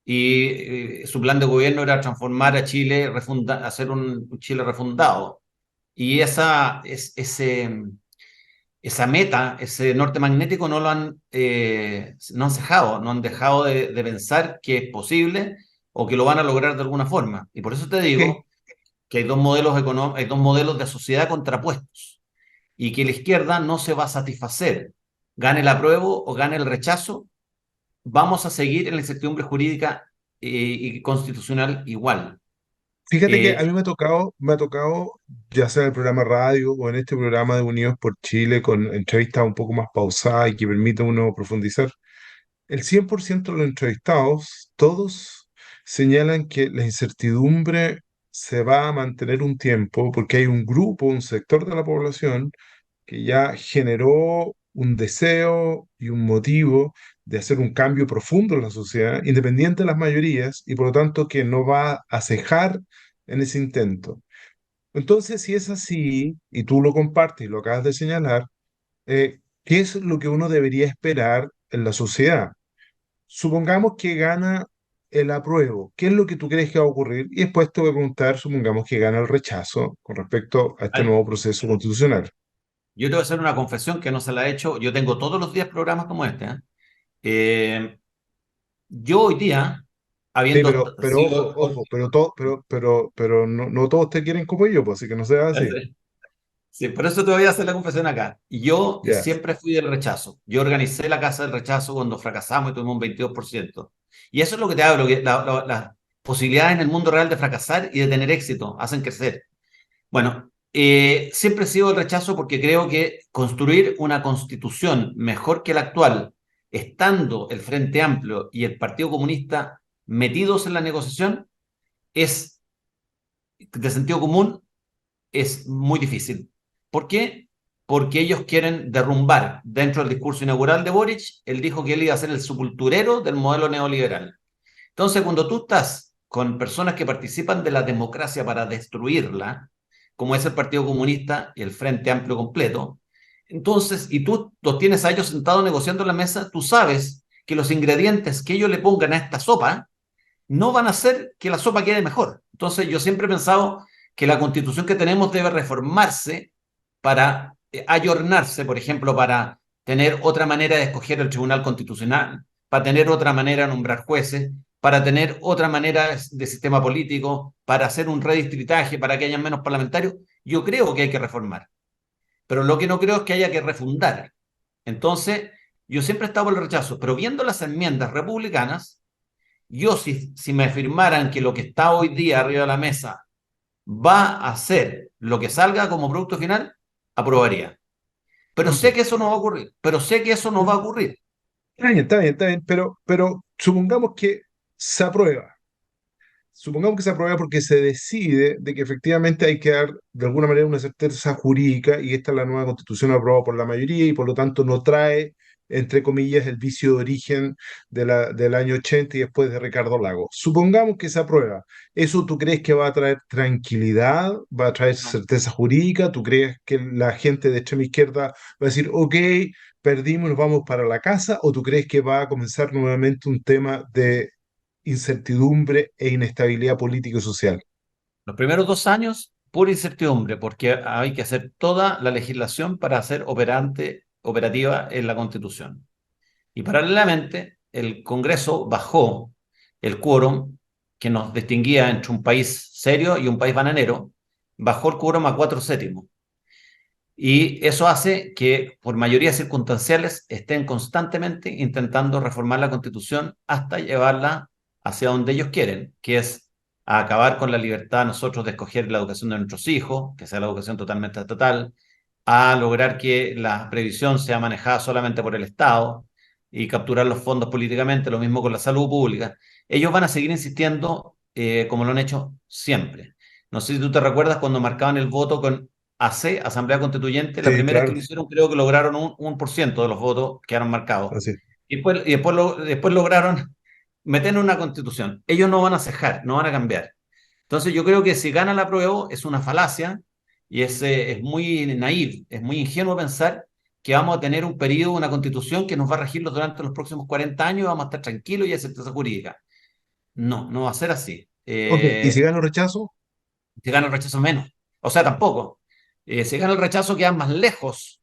Speaker 2: y su plan de gobierno era transformar a Chile, hacer un Chile refundado. Y esa meta, ese norte magnético no han cejado, no han dejado de pensar que es posible o que lo van a lograr de alguna forma. Y por eso te
Speaker 1: ¿Qué?
Speaker 2: digo que hay dos modelos hay dos modelos de sociedad contrapuestos y que la izquierda no se va a satisfacer. Gane el apruebo o gane el rechazo, vamos a seguir en la incertidumbre jurídica y constitucional igual.
Speaker 1: Fíjate que a
Speaker 2: Eh,
Speaker 1: mí me ha tocado, ya sea en el programa radio o en este programa de Unidos por Chile, con entrevistas un poco más pausadas y que permiten a uno profundizar. El 100% de los entrevistados, todos señalan que la incertidumbre se va a mantener un tiempo porque hay un grupo, un sector de la población que ya generó un deseo y un motivo de hacer un cambio profundo en la sociedad, independiente de las mayorías, y por lo tanto que no va a cejar en ese intento. Entonces, si es así, y tú lo compartes y lo acabas de señalar, ¿qué es lo que uno debería esperar en la sociedad? Supongamos que gana el apruebo. ¿Qué es lo que tú crees que va a ocurrir? Y después te voy a preguntar, supongamos que gana el rechazo con respecto a este nuevo proceso constitucional.
Speaker 2: yo te voy a hacer una confesión que no se la he hecho. Yo tengo todos los días programas como este. Eh, yo hoy día,
Speaker 1: Sí,
Speaker 2: habiendo
Speaker 1: pero ojo,
Speaker 2: sido...
Speaker 1: ojo, pero no todos te quieren como yo, pues así que no sea así.
Speaker 2: Sí, por eso te voy a hacer la confesión acá. Yo
Speaker 1: Ya.
Speaker 2: siempre fui del rechazo. Yo organicé la Casa del Rechazo cuando fracasamos y tuvimos un 22%. Y eso es lo que te hablo, que las posibilidades en el mundo real de fracasar y de tener éxito hacen crecer. Bueno, siempre he sido el rechazo porque creo que construir una constitución mejor que la actual, estando el Frente Amplio y el Partido Comunista metidos en la negociación, es de sentido común, es muy difícil. ¿Por qué? Porque ellos quieren derrumbar. Dentro del discurso inaugural de Boric, él dijo que él iba a ser el sepulturero del modelo neoliberal. Entonces, cuando tú estás con personas que participan de la democracia para destruirla, como es el Partido Comunista y el Frente Amplio completo, entonces, y tú los tienes a ellos sentados negociando en la mesa, tú sabes que los ingredientes que ellos le pongan a esta sopa no van a hacer que la sopa quede mejor. Entonces, yo siempre he pensado que la constitución que tenemos debe reformarse para ayornarse, por ejemplo, para tener otra manera de escoger el Tribunal Constitucional, para tener otra manera de nombrar jueces, para tener otra manera de sistema político, para hacer un redistritaje, para que haya menos parlamentarios. Yo creo que hay que reformar, pero lo que no creo es que haya que refundar. Entonces, yo siempre he estado por el rechazo, pero viendo las enmiendas republicanas, yo si me afirmaran que lo que está hoy día arriba de la mesa va a ser lo que salga como producto final, aprobaría. Pero
Speaker 1: Ok.
Speaker 2: sé que eso no va a ocurrir, pero sé que eso no va a ocurrir.
Speaker 1: Está bien, está bien, está bien, pero supongamos que se aprueba. Supongamos que se aprueba porque se decide de que efectivamente hay que dar de alguna manera una certeza jurídica y esta es la nueva constitución aprobada por la mayoría y por lo tanto no trae, entre comillas, el vicio de origen del año 80 y después de Ricardo Lagos. Supongamos que se aprueba. ¿Eso tú crees que va a traer tranquilidad? ¿Va a traer
Speaker 2: No.
Speaker 1: certeza jurídica? ¿Tú crees que la gente de extrema izquierda va a decir, ok, perdimos, nos vamos para la casa? ¿O tú crees que va a comenzar nuevamente un tema de incertidumbre e inestabilidad política y social?
Speaker 2: Los primeros 2 años, pura incertidumbre, porque hay que hacer toda la legislación para hacer operativa en la Constitución. Y paralelamente, el Congreso bajó el quórum que nos distinguía entre un país serio y un país bananero, bajó el quórum a 4/7. Y eso hace que, por mayorías circunstanciales, estén constantemente intentando reformar la Constitución hasta llevarla hacia donde ellos quieren, que es a acabar con la libertad de nosotros de escoger la educación de nuestros hijos, que sea la educación totalmente estatal, a lograr que la previsión sea manejada solamente por el Estado y capturar los fondos políticamente, lo mismo con la salud pública. Ellos van a seguir insistiendo como lo han hecho siempre. No sé si tú te recuerdas cuando marcaban el voto con AC, Asamblea Constituyente, la
Speaker 1: Sí,
Speaker 2: primera vez que
Speaker 1: claro,
Speaker 2: lo hicieron creo que lograron un por ciento de los votos que quedaron marcados.
Speaker 1: así.
Speaker 2: Después lograron meter en una constitución. Ellos no van a cejar, no van a cambiar. Entonces yo creo que si gana la prueba es una falacia y es muy naif, es muy ingenuo pensar que vamos a tener un periodo, una constitución que nos va a regir durante los próximos 40 años y vamos a estar tranquilos y hay certeza jurídica. No, no va a ser así.
Speaker 1: Ok, ¿y si gano rechazo?
Speaker 2: Si gana el rechazo menos. O sea, tampoco. Si gana el rechazo quedan más lejos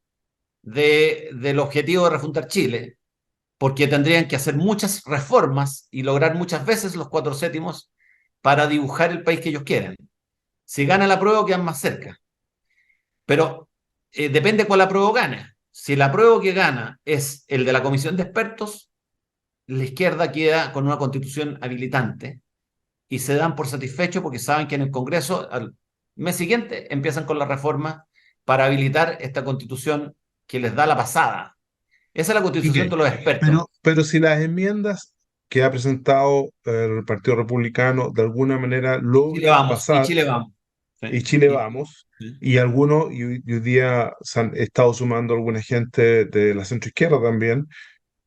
Speaker 2: del objetivo de refundar Chile, porque tendrían que hacer muchas reformas y lograr muchas veces los 4/7 para dibujar el país que ellos quieren. Si gana la prueba, quedan más cerca. Pero depende cuál apruebo gane. Si el apruebo que gana es el de la comisión de expertos, la izquierda queda con una constitución habilitante y se dan por satisfechos porque saben que en el Congreso, al mes siguiente, empiezan con la reforma para habilitar esta constitución que les da la pasada. Esa es la
Speaker 1: Ok,
Speaker 2: constitución de los expertos.
Speaker 1: pero si las enmiendas que ha presentado el Partido Republicano de alguna manera
Speaker 2: Chile
Speaker 1: logran
Speaker 2: vamos, y
Speaker 1: pasar
Speaker 2: Chile vamos.
Speaker 1: y
Speaker 2: Sí,
Speaker 1: Chile vamos,
Speaker 2: sí.
Speaker 1: y algunos, y hoy día se han estado sumando alguna gente de la centroizquierda también,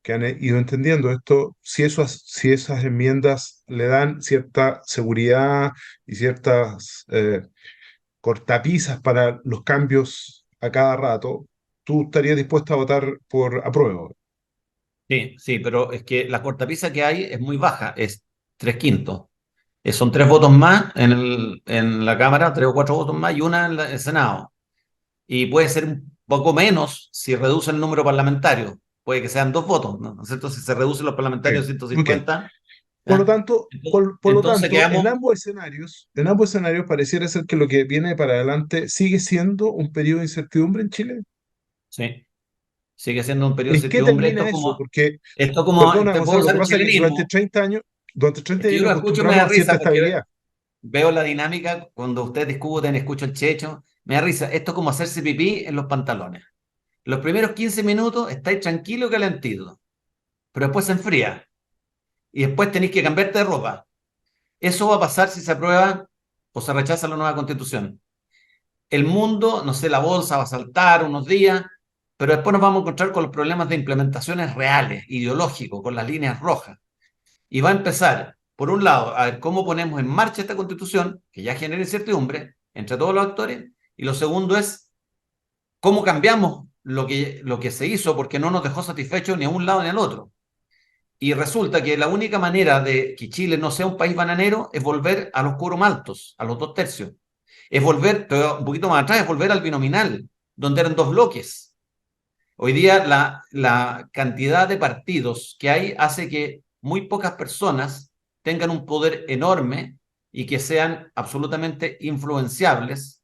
Speaker 1: que han ido entendiendo esto, si esas enmiendas le dan cierta seguridad y ciertas cortapisas para los cambios a cada rato, tú estarías dispuesto a votar por apruebo.
Speaker 2: Sí, sí, pero es que la cortapisa que hay es muy baja, es 3/5. Son 3 votos más en la Cámara, 3 o 4 votos más y una en el Senado. Y puede ser un poco menos si reduce el número parlamentario. Puede que sean 2 votos, ¿no? ¿No es cierto? Si se reducen los parlamentarios a
Speaker 1: Ok,
Speaker 2: ciento
Speaker 1: ok.
Speaker 2: cincuenta
Speaker 1: Por lo
Speaker 2: ¿ya?
Speaker 1: tanto, por lo
Speaker 2: Entonces
Speaker 1: tanto,
Speaker 2: quedamos,
Speaker 1: en ambos escenarios pareciera ser que lo que viene para adelante sigue siendo un periodo de incertidumbre en Chile.
Speaker 2: sí, sigue siendo un periodo de
Speaker 1: ¿En qué
Speaker 2: incertidumbre.
Speaker 1: termina eso? Porque,
Speaker 2: Esto como,
Speaker 1: perdona,
Speaker 2: te puedo
Speaker 1: Gonzalo, lo
Speaker 2: usar
Speaker 1: que
Speaker 2: el
Speaker 1: pasa es que
Speaker 2: chilenismo,
Speaker 1: durante
Speaker 2: es
Speaker 1: 30
Speaker 2: que
Speaker 1: años
Speaker 2: yo lo
Speaker 1: nos
Speaker 2: escucho y me da
Speaker 1: acostumbramos a cierta
Speaker 2: risa porque
Speaker 1: estabilidad.
Speaker 2: veo la dinámica cuando ustedes discuten, escucho el Checho, Me da risa. Esto es como hacerse pipí en los pantalones. Los primeros 15 minutos estáis tranquilo y calentito, pero después se enfría y después tenéis que cambiarte de ropa. Eso va a pasar si se aprueba o se rechaza la nueva constitución. El mundo, no sé, la bolsa va a saltar unos días, pero después nos vamos a encontrar con los problemas de implementaciones reales, ideológicos, con las líneas rojas. Y va a empezar, por un lado, a ver cómo ponemos en marcha esta constitución, que ya genera incertidumbre entre todos los actores, y lo segundo es cómo cambiamos lo que se hizo porque no nos dejó satisfechos ni a un lado ni al otro. Y resulta que la única manera de que Chile no sea un país bananero es volver a los quórum altos, a los 2/3. Es volver, pero un poquito más atrás, es volver al binominal, donde eran dos bloques. Hoy día la cantidad de partidos que hay hace que muy pocas personas tengan un poder enorme y que sean absolutamente influenciables,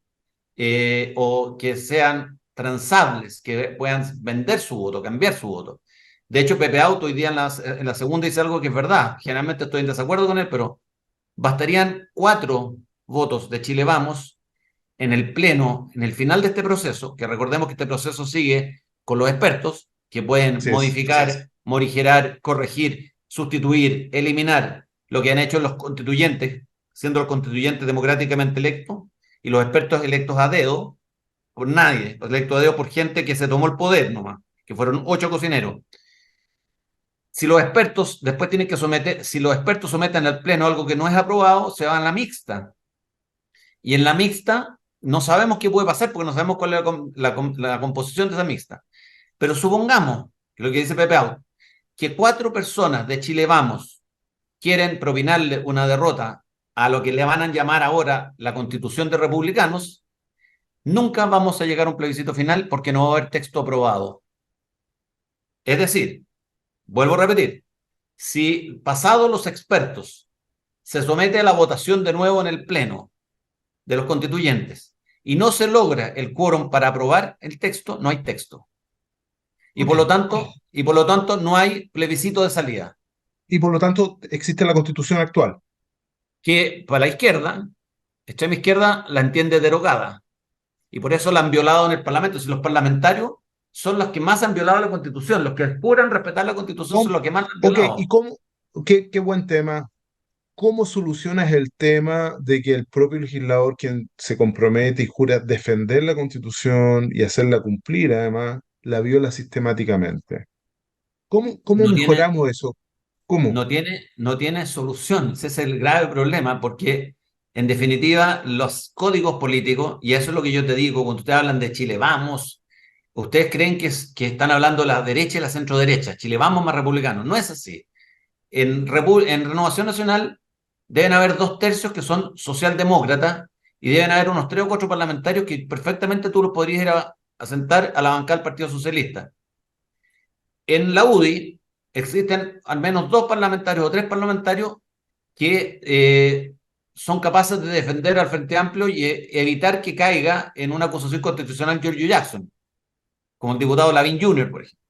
Speaker 2: o que sean transables, que puedan vender su voto, cambiar su voto. De hecho, Pepe Auto hoy día en la segunda dice algo que es verdad. Generalmente estoy en desacuerdo con él, pero bastarían 4 votos de Chile Vamos en el pleno, en el final de este proceso, que recordemos que este proceso sigue con los expertos, que pueden
Speaker 1: Así es.
Speaker 2: modificar, morigerar, corregir, sustituir, eliminar lo que han hecho los constituyentes, siendo los constituyentes democráticamente electos, y los expertos electos a dedo, por nadie, electos a dedo por gente que se tomó el poder nomás, que fueron 8 cocineros. Si los expertos después tienen que someter, si los expertos someten al pleno algo que no es aprobado, se va a la mixta. Y en la mixta no sabemos qué puede pasar porque no sabemos cuál es la composición de esa mixta. Pero supongamos, lo que dice Pepe Out, que 4 personas de Chile Vamos quieren propinarle una derrota a lo que le van a llamar ahora la Constitución de Republicanos, nunca vamos a llegar a un plebiscito final porque no va a haber texto aprobado. Es decir, vuelvo a repetir, si pasados los expertos se somete a la votación de nuevo en el Pleno de los constituyentes y no se logra el quórum para aprobar el texto, no hay texto. Y
Speaker 1: Ok.
Speaker 2: por lo tanto, y por lo tanto no hay plebiscito de salida.
Speaker 1: Y por lo tanto existe la constitución actual.
Speaker 2: Que para la izquierda, extrema izquierda, la entiende derogada. Y por eso la han violado en el Parlamento. Si los parlamentarios son los que más han violado la Constitución, los que juran respetar la Constitución son
Speaker 1: ¿Cómo-
Speaker 2: los que más la han
Speaker 1: Ok, ¿y
Speaker 2: violado.
Speaker 1: cómo? Qué buen tema. ¿Cómo solucionas el tema de que el propio legislador, quien se compromete y jura defender la Constitución y hacerla cumplir, además, la viola sistemáticamente? ¿Cómo
Speaker 2: No tiene,
Speaker 1: mejoramos eso? ¿Cómo?
Speaker 2: no tiene solución. Ese es el grave problema, porque en definitiva los códigos políticos, y eso es lo que yo te digo, cuando ustedes hablan de Chile Vamos, ustedes creen que están hablando de la derecha y la centro derecha, Chile Vamos más republicanos. No es así. En Renovación Nacional deben haber 2/3 que son socialdemócratas y deben haber unos 3 o 4 parlamentarios que perfectamente tú los podrías ir a sentar a la bancada del Partido Socialista. En la UDI existen al menos 2 parlamentarios o 3 parlamentarios que son capaces de defender al Frente Amplio y evitar que caiga en una acusación constitucional Giorgio Jackson, como el diputado Lavín Jr., por ejemplo,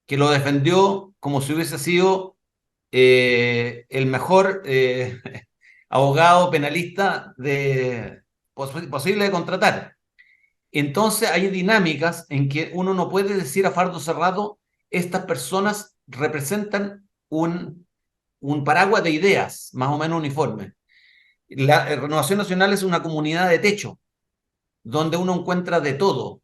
Speaker 2: que lo defendió como si hubiese sido el mejor abogado penalista posible de contratar. Entonces hay dinámicas en que uno no puede decir a fardo cerrado, estas personas representan un paraguas de ideas más o menos uniforme. La Renovación Nacional es una comunidad de techo, donde uno encuentra de todo.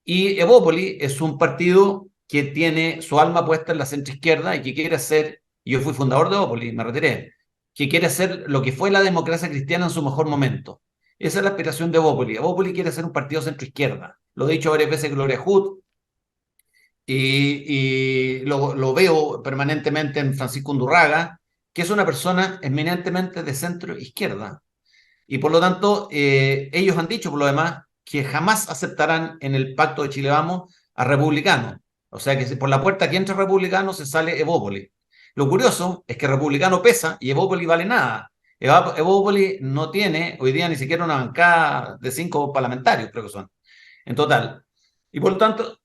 Speaker 2: Y Evópoli es un partido que tiene su alma puesta en la centroizquierda y que quiere ser, yo fui fundador de Evópoli, me retiré, que quiere ser lo que fue la democracia cristiana en su mejor momento. Esa es la aspiración de Evópoli. Evópoli quiere ser un partido centroizquierda. Lo he dicho varias veces Gloria Hood, y lo veo permanentemente en Francisco Undurraga, que es una persona eminentemente de centro izquierda. Y por lo tanto, ellos han dicho, por lo demás, que jamás aceptarán en el pacto de Chile Vamos a republicanos. O sea que si por la puerta que entra republicano se sale Evópoli. Lo curioso es que republicano pesa y Evópoli vale nada. Evópoli no tiene hoy día ni siquiera una bancada de 5 parlamentarios, creo que son, en total. Y por lo tanto,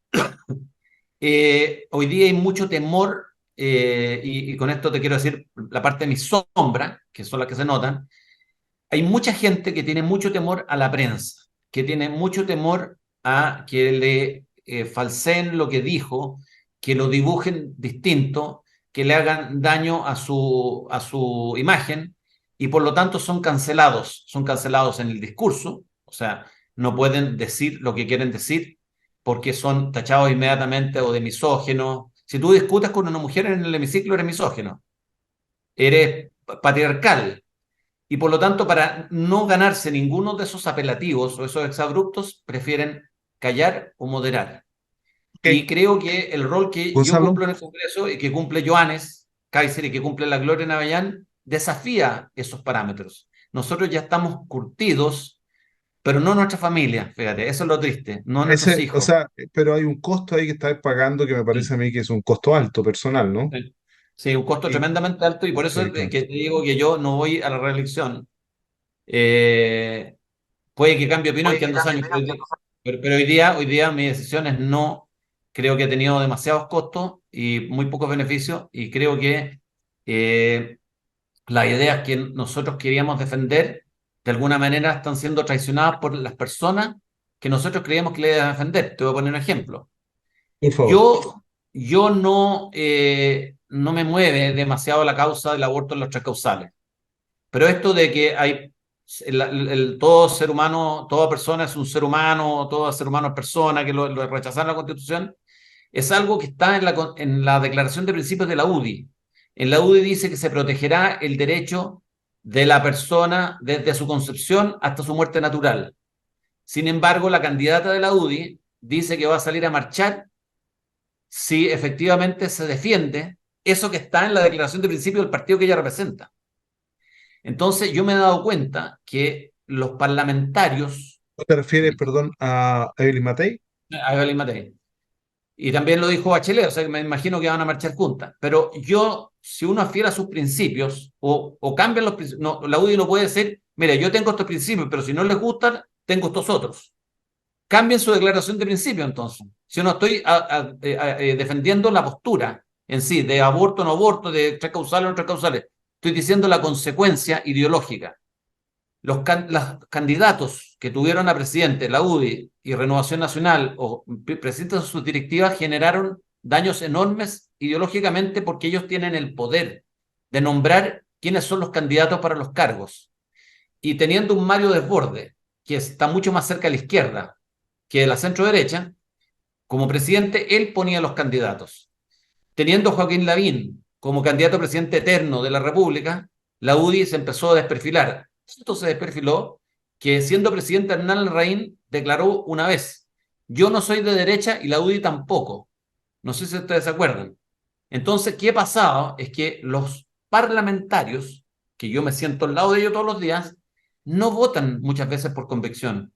Speaker 2: hoy día hay mucho temor, y con esto te quiero decir la parte de mi sombra, que son las que se notan. Hay mucha gente que tiene mucho temor a la prensa. que tiene mucho temor a que le falseen lo que dijo, que lo dibujen distinto, que le hagan daño a su imagen y por lo tanto son cancelados en el discurso, o sea, no pueden decir lo que quieren decir porque son tachados inmediatamente o de misógenos. Si tú discutas con una mujer en el hemiciclo, eres misógino, eres patriarcal. Y por lo tanto, para no ganarse ninguno de esos apelativos o esos exabruptos, prefieren callar o moderar.
Speaker 1: Ok,
Speaker 2: Y creo que el rol que yo
Speaker 1: Gonzalo,
Speaker 2: cumplo en el Congreso y que cumple Johannes Kaiser y que cumple la Gloria Navellán desafía esos parámetros. Nosotros ya estamos curtidos, pero no nuestra familia, fíjate, eso es lo triste, no nuestros
Speaker 1: ese, o
Speaker 2: hijos.
Speaker 1: sea, pero hay un costo ahí que estás pagando que me parece
Speaker 2: Sí.
Speaker 1: a mí que es un costo alto personal, ¿no?
Speaker 2: Sí. Sí, un costo
Speaker 1: Y,
Speaker 2: tremendamente alto y por eso
Speaker 1: sí,
Speaker 2: es
Speaker 1: claro.
Speaker 2: que te digo que yo no voy a la reelección. Eh, Puede que cambie de opinión, que en 2 años, pero hoy día mi decisión es no, creo que he tenido demasiados costos y muy pocos beneficios y creo que eh, las ideas que nosotros queríamos defender de alguna manera están siendo traicionadas por las personas que nosotros creíamos que le iban a defender. Te voy a poner un ejemplo.
Speaker 1: Por favor.
Speaker 2: Yo no, no me mueve demasiado la causa del aborto en los tres causales. Pero esto de que hay todo ser humano, toda persona es un ser humano, todo ser humano es persona, que lo rechazaron la Constitución, es algo que está en la Declaración de Principios de la UDI. En la UDI dice que se protegerá el derecho de la persona desde su concepción hasta su muerte natural. Sin embargo, la candidata de la UDI dice que va a salir a marchar si efectivamente se defiende eso que está en la Declaración de Principios del partido que ella representa. Entonces yo me he dado cuenta que los parlamentarios,
Speaker 1: ¿No te refieres, perdón, a Evelyn Matei?
Speaker 2: a Evelyn Matei, y también lo dijo Bachelet, o sea que me imagino que van a marchar juntas, pero yo, si uno afiera sus principios o cambian los principios, no, la UDI no puede decir, mira, yo tengo estos principios, pero si no les gustan, tengo estos otros. Cambien su declaración de principio entonces. Si no estoy defendiendo la postura en sí, de aborto o no aborto, de tres causales o no tres causales, estoy diciendo la consecuencia ideológica. Los candidatos que tuvieron a presidente, la UDI y Renovación Nacional, o presidentes de sus directivas, generaron daños enormes ideológicamente porque ellos tienen el poder de nombrar quiénes son los candidatos para los cargos. Y teniendo un Mario Desborde, que está mucho más cerca a la izquierda que la centro derecha, como presidente, él ponía los candidatos. Teniendo a Joaquín Lavín como candidato a presidente eterno de la República, la UDI se empezó a desperfilar. Esto se desperfiló que siendo presidente Hernán Larraín declaró una vez, yo no soy de derecha y la UDI tampoco. No sé si ustedes se acuerdan. Entonces, ¿qué ha pasado? Es que los parlamentarios, que yo me siento al lado de ellos todos los días, no votan muchas veces por convicción,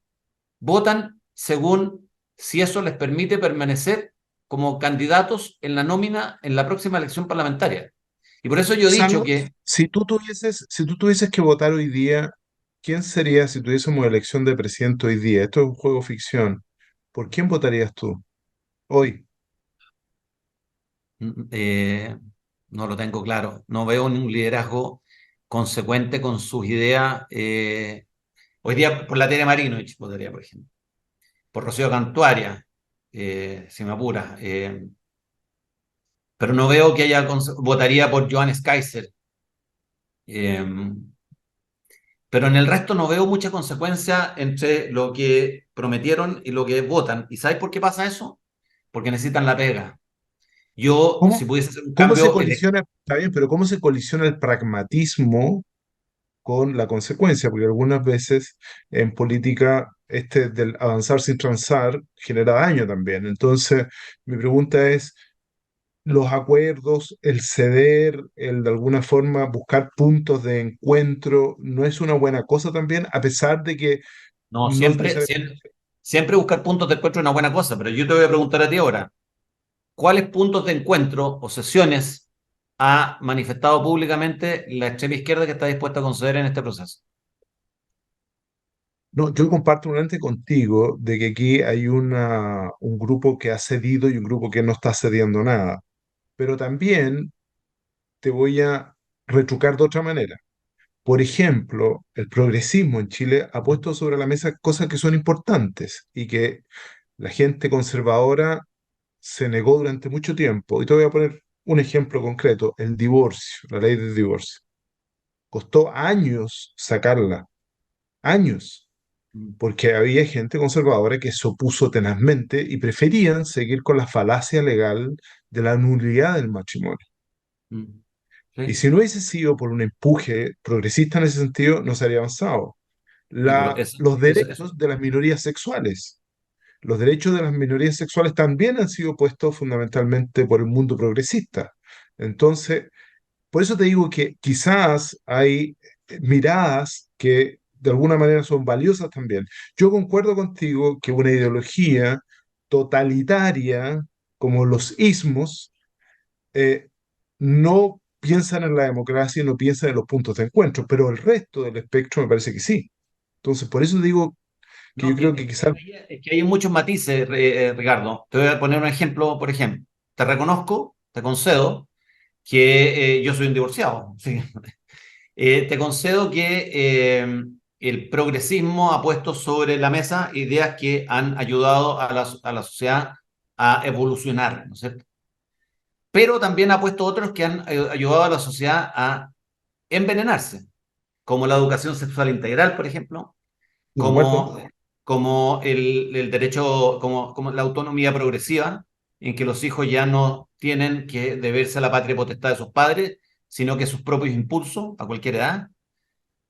Speaker 2: votan según si eso les permite permanecer como candidatos en la nómina en la próxima elección parlamentaria. Y por eso yo he dicho
Speaker 1: Gonzalo,
Speaker 2: que,
Speaker 1: si tú tuvieses que votar hoy día, ¿quién sería si tuviésemos elección de presidente hoy día? Esto es un juego ficción. ¿Por quién votarías tú hoy?
Speaker 2: eh, no lo tengo claro, no veo ningún liderazgo consecuente con sus ideas. Hoy día por la Tere Marinovich votaría, por ejemplo, por Rocío Cantuaria, si me apura, pero no veo que haya, votaría por Johannes Kaiser. Eh, Pero en el resto no veo mucha consecuencia entre lo que prometieron y lo que votan. ¿Y sabes por qué pasa eso? Porque necesitan la pega. Yo, si
Speaker 1: ¿Cómo,
Speaker 2: pudiese hacer un
Speaker 1: cómo se
Speaker 2: cambio,
Speaker 1: colisiona, está bien, pero cómo se colisiona el pragmatismo con la consecuencia? Porque algunas veces en política este del avanzar sin transar genera daño también. Entonces, mi pregunta es, los acuerdos, el ceder, el de alguna forma buscar puntos de encuentro, ¿no es una buena cosa también? A pesar de que
Speaker 2: no,
Speaker 1: no
Speaker 2: siempre,
Speaker 1: necesariamente...
Speaker 2: siempre, siempre buscar puntos de encuentro es una buena cosa, pero yo te voy a preguntar a ti ahora, ¿cuáles puntos de encuentro o sesiones ha manifestado públicamente la extrema izquierda que está dispuesta a conceder en este proceso?
Speaker 1: No, yo comparto un ente contigo de que aquí hay un grupo que ha cedido y un grupo que no está cediendo nada. Pero también te voy a retrucar de otra manera. Por ejemplo, el progresismo en Chile ha puesto sobre la mesa cosas que son importantes y que la gente conservadora se negó durante mucho tiempo. Y te voy a poner un ejemplo concreto, el divorcio, la ley del divorcio. Costó años sacarla, años,
Speaker 2: Mm,
Speaker 1: porque había gente conservadora que se opuso tenazmente y preferían seguir con la falacia legal de la nulidad del matrimonio.
Speaker 2: mm.
Speaker 1: Y
Speaker 2: Sí,
Speaker 1: si no hubiese sido por un empuje progresista en ese sentido, no se habría avanzado.
Speaker 2: sí, pero
Speaker 1: Los derechos de las minorías sexuales. Los derechos de las minorías sexuales también han sido puestos fundamentalmente por el mundo progresista. Entonces, por eso te digo que quizás hay miradas que de alguna manera son valiosas también. Yo concuerdo contigo que una ideología totalitaria como los ismos eh, no piensan en la democracia y no piensan en los puntos de encuentro, pero el resto del espectro me parece que sí. Entonces, por eso digo que
Speaker 2: no,
Speaker 1: yo creo que quizás...
Speaker 2: es que hay muchos matices, Ricardo. Te voy a poner un ejemplo, por ejemplo. Te reconozco, te concedo que yo soy un divorciado. Sí. Te concedo que el progresismo ha puesto sobre la mesa ideas que han ayudado a la sociedad a evolucionar, ¿no es cierto? Pero también ha puesto otros que han ayudado a la sociedad a envenenarse, como la educación sexual integral, por ejemplo,
Speaker 1: De acuerdo.
Speaker 2: como, como el derecho, como la autonomía progresiva, en que los hijos ya no tienen que deberse a la patria potestad de sus padres, sino que sus propios impulsos a cualquier edad,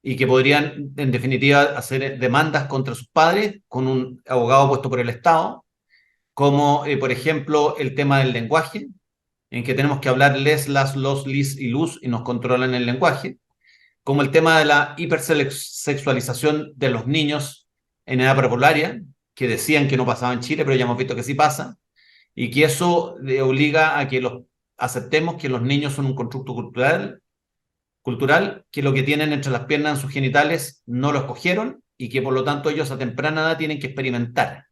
Speaker 2: y que podrían, en definitiva, hacer demandas contra sus padres con un abogado puesto por el Estado, como, por ejemplo, el tema del lenguaje, en que tenemos que hablar les, las, los, lis y luz y nos controlan el lenguaje, como el tema de la hipersexualización de los niños en edad prepolaria, que decían que no pasaba en Chile, pero ya hemos visto que sí pasa, y que eso le obliga a que los aceptemos que los niños son un constructo cultural, que lo que tienen entre las piernas en sus genitales no lo escogieron y que por lo tanto ellos a temprana edad tienen que experimentar.